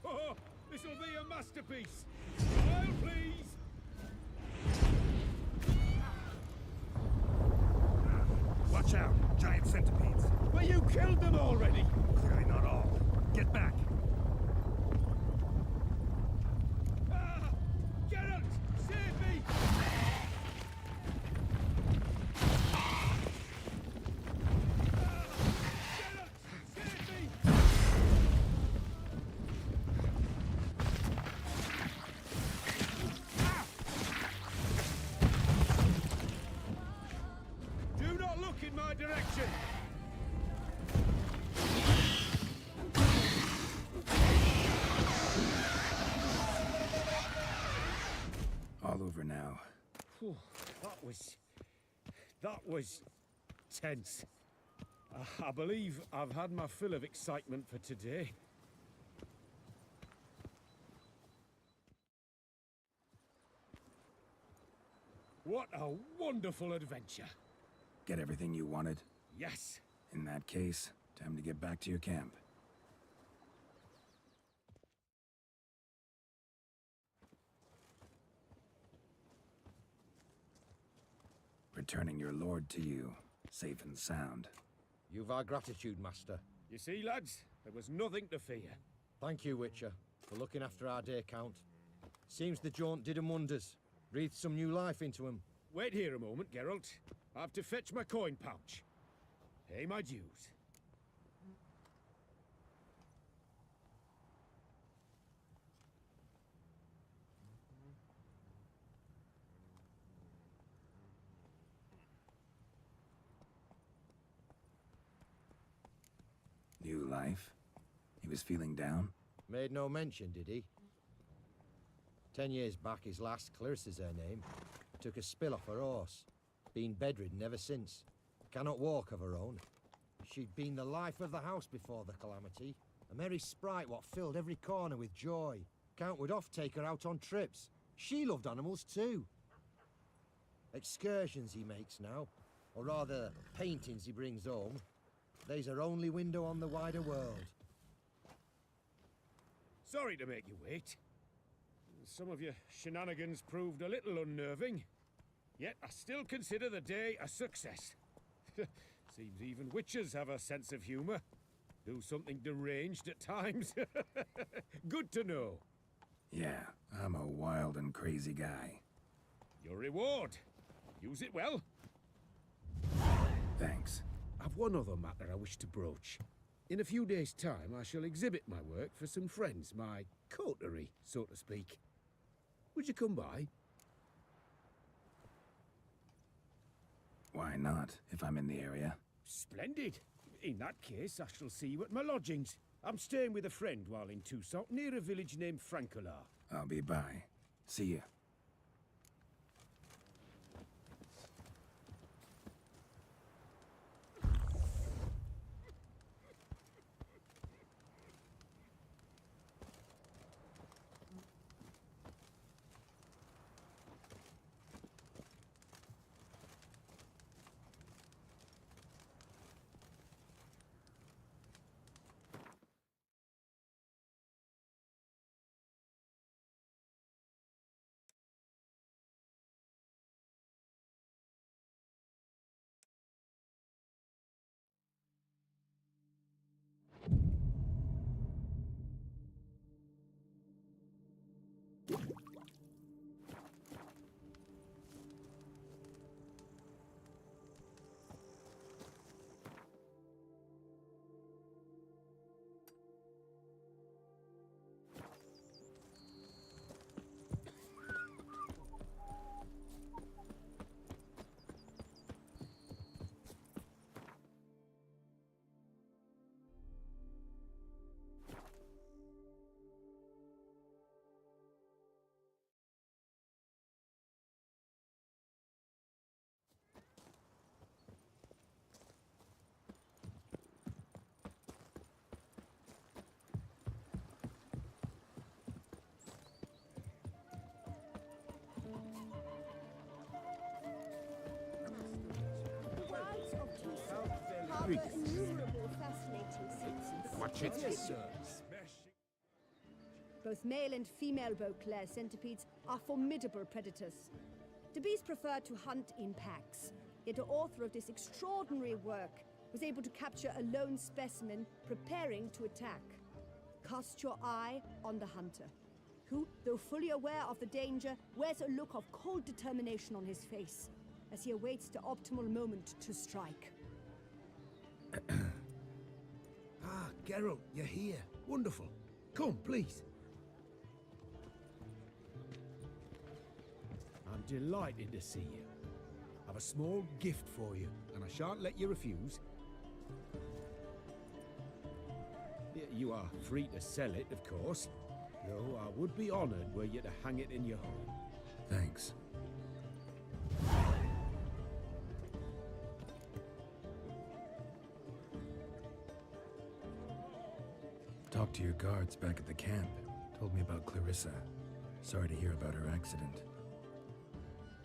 Oh, this'll be a masterpiece! Smile, please! Watch out! Giant centipedes! But you killed them already! Clearly not all. Get back! Ah! Geralt! Save me! Ah! Geralt! Save me! Do not look in my direction! All over now. Whew, that was tense. I believe I've had my fill of excitement for today. What a wonderful adventure. Get everything you wanted? Yes. In that case, time to get back to your camp. Returning your lord to you, safe and sound. You've our gratitude, Master. You see, lads, there was nothing to fear. Thank you, Witcher, for looking after our day count. Seems the jaunt did 'em wonders. Breathed some new life into 'em. Wait here a moment, Geralt. I have to fetch my coin pouch. Pay my dues. New life? He was feeling down? Made no mention, did he? 10 years back, his last, Clarissa's her name, took a spill off her horse. Been bedridden ever since. Cannot walk of her own. She'd been the life of the house before the calamity. A merry sprite what filled every corner with joy. Count would oft take her out on trips. She loved animals too. Excursions he makes now, or rather, paintings he brings home. They's her only window on the wider world. Sorry to make you wait. Some of your shenanigans proved a little unnerving. Yet I still consider the day a success. Seems even witches have a sense of humor. Do something deranged at times. Good to know. Yeah, I'm a wild and crazy guy. Your reward. Use it well. Thanks. I've one other matter I wish to broach. In a few days' time, I shall exhibit my work for some friends, my coterie, so to speak. Would you come by? Why not, if I'm in the area? Splendid. In that case, I shall see you at my lodgings. I'm staying with a friend while in Toussaint, near a village named Francolar. I'll be by. See you. Watch it. Yes, sir. Both male and female Beauclair centipedes are formidable predators. The bees prefer to hunt in packs, yet the author of this extraordinary work was able to capture a lone specimen preparing to attack. Cast your eye on the hunter, who, though fully aware of the danger, wears a look of cold determination on his face as he awaits the optimal moment to strike. Ah, Geralt, you're here. Wonderful. Come, please. I'm delighted to see you. I've a small gift for you, and I shan't let you refuse. You are free to sell it, of course, though I would be honored were you to hang it in your home. Thanks. Talked to your guards back at the camp. Told me about Clarissa. Sorry to hear about her accident.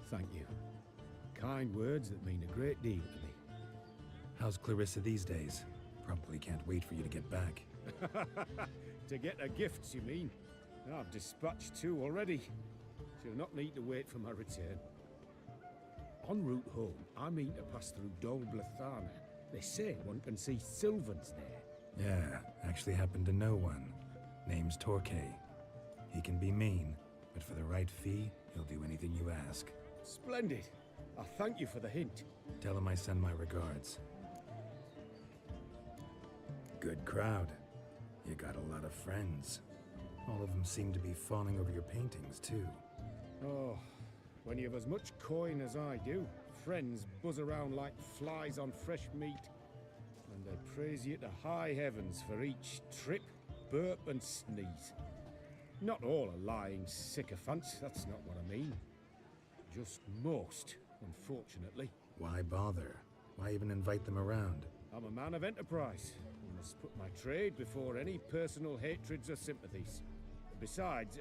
Thank you. Kind words that mean a great deal to me. How's Clarissa these days? Probably can't wait for you to get back. To get her gifts, you mean? I've dispatched 2 already. She'll not need to wait for my return. En route home, I mean to pass through Dol Blathana. They say one can see Sylvans there. Yeah, actually happen to know one. Name's Torquay. He can be mean, but for the right fee, he'll do anything you ask. Splendid. I thank you for the hint. Tell him I send my regards. Good crowd. You got a lot of friends. All of them seem to be fawning over your paintings, too. Oh, when you have as much coin as I do, friends buzz around like flies on fresh meat. And they praise you to high heavens for each trip, burp and sneeze. Not all are lying sycophants, that's not what I mean. Just most, unfortunately. Why bother? Why even invite them around? I'm a man of enterprise. I must put my trade before any personal hatreds or sympathies. Besides,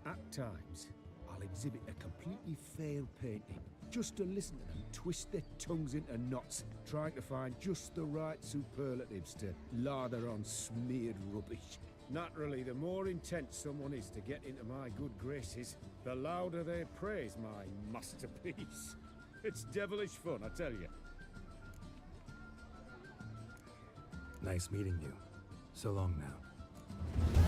at times, I'll exhibit a completely failed painting, just to listen to them twist their tongues into knots, trying to find just the right superlatives to lather on smeared rubbish. Naturally, the more intent someone is to get into my good graces, the louder they praise my masterpiece. It's devilish fun, I tell you. Nice meeting you. So long now.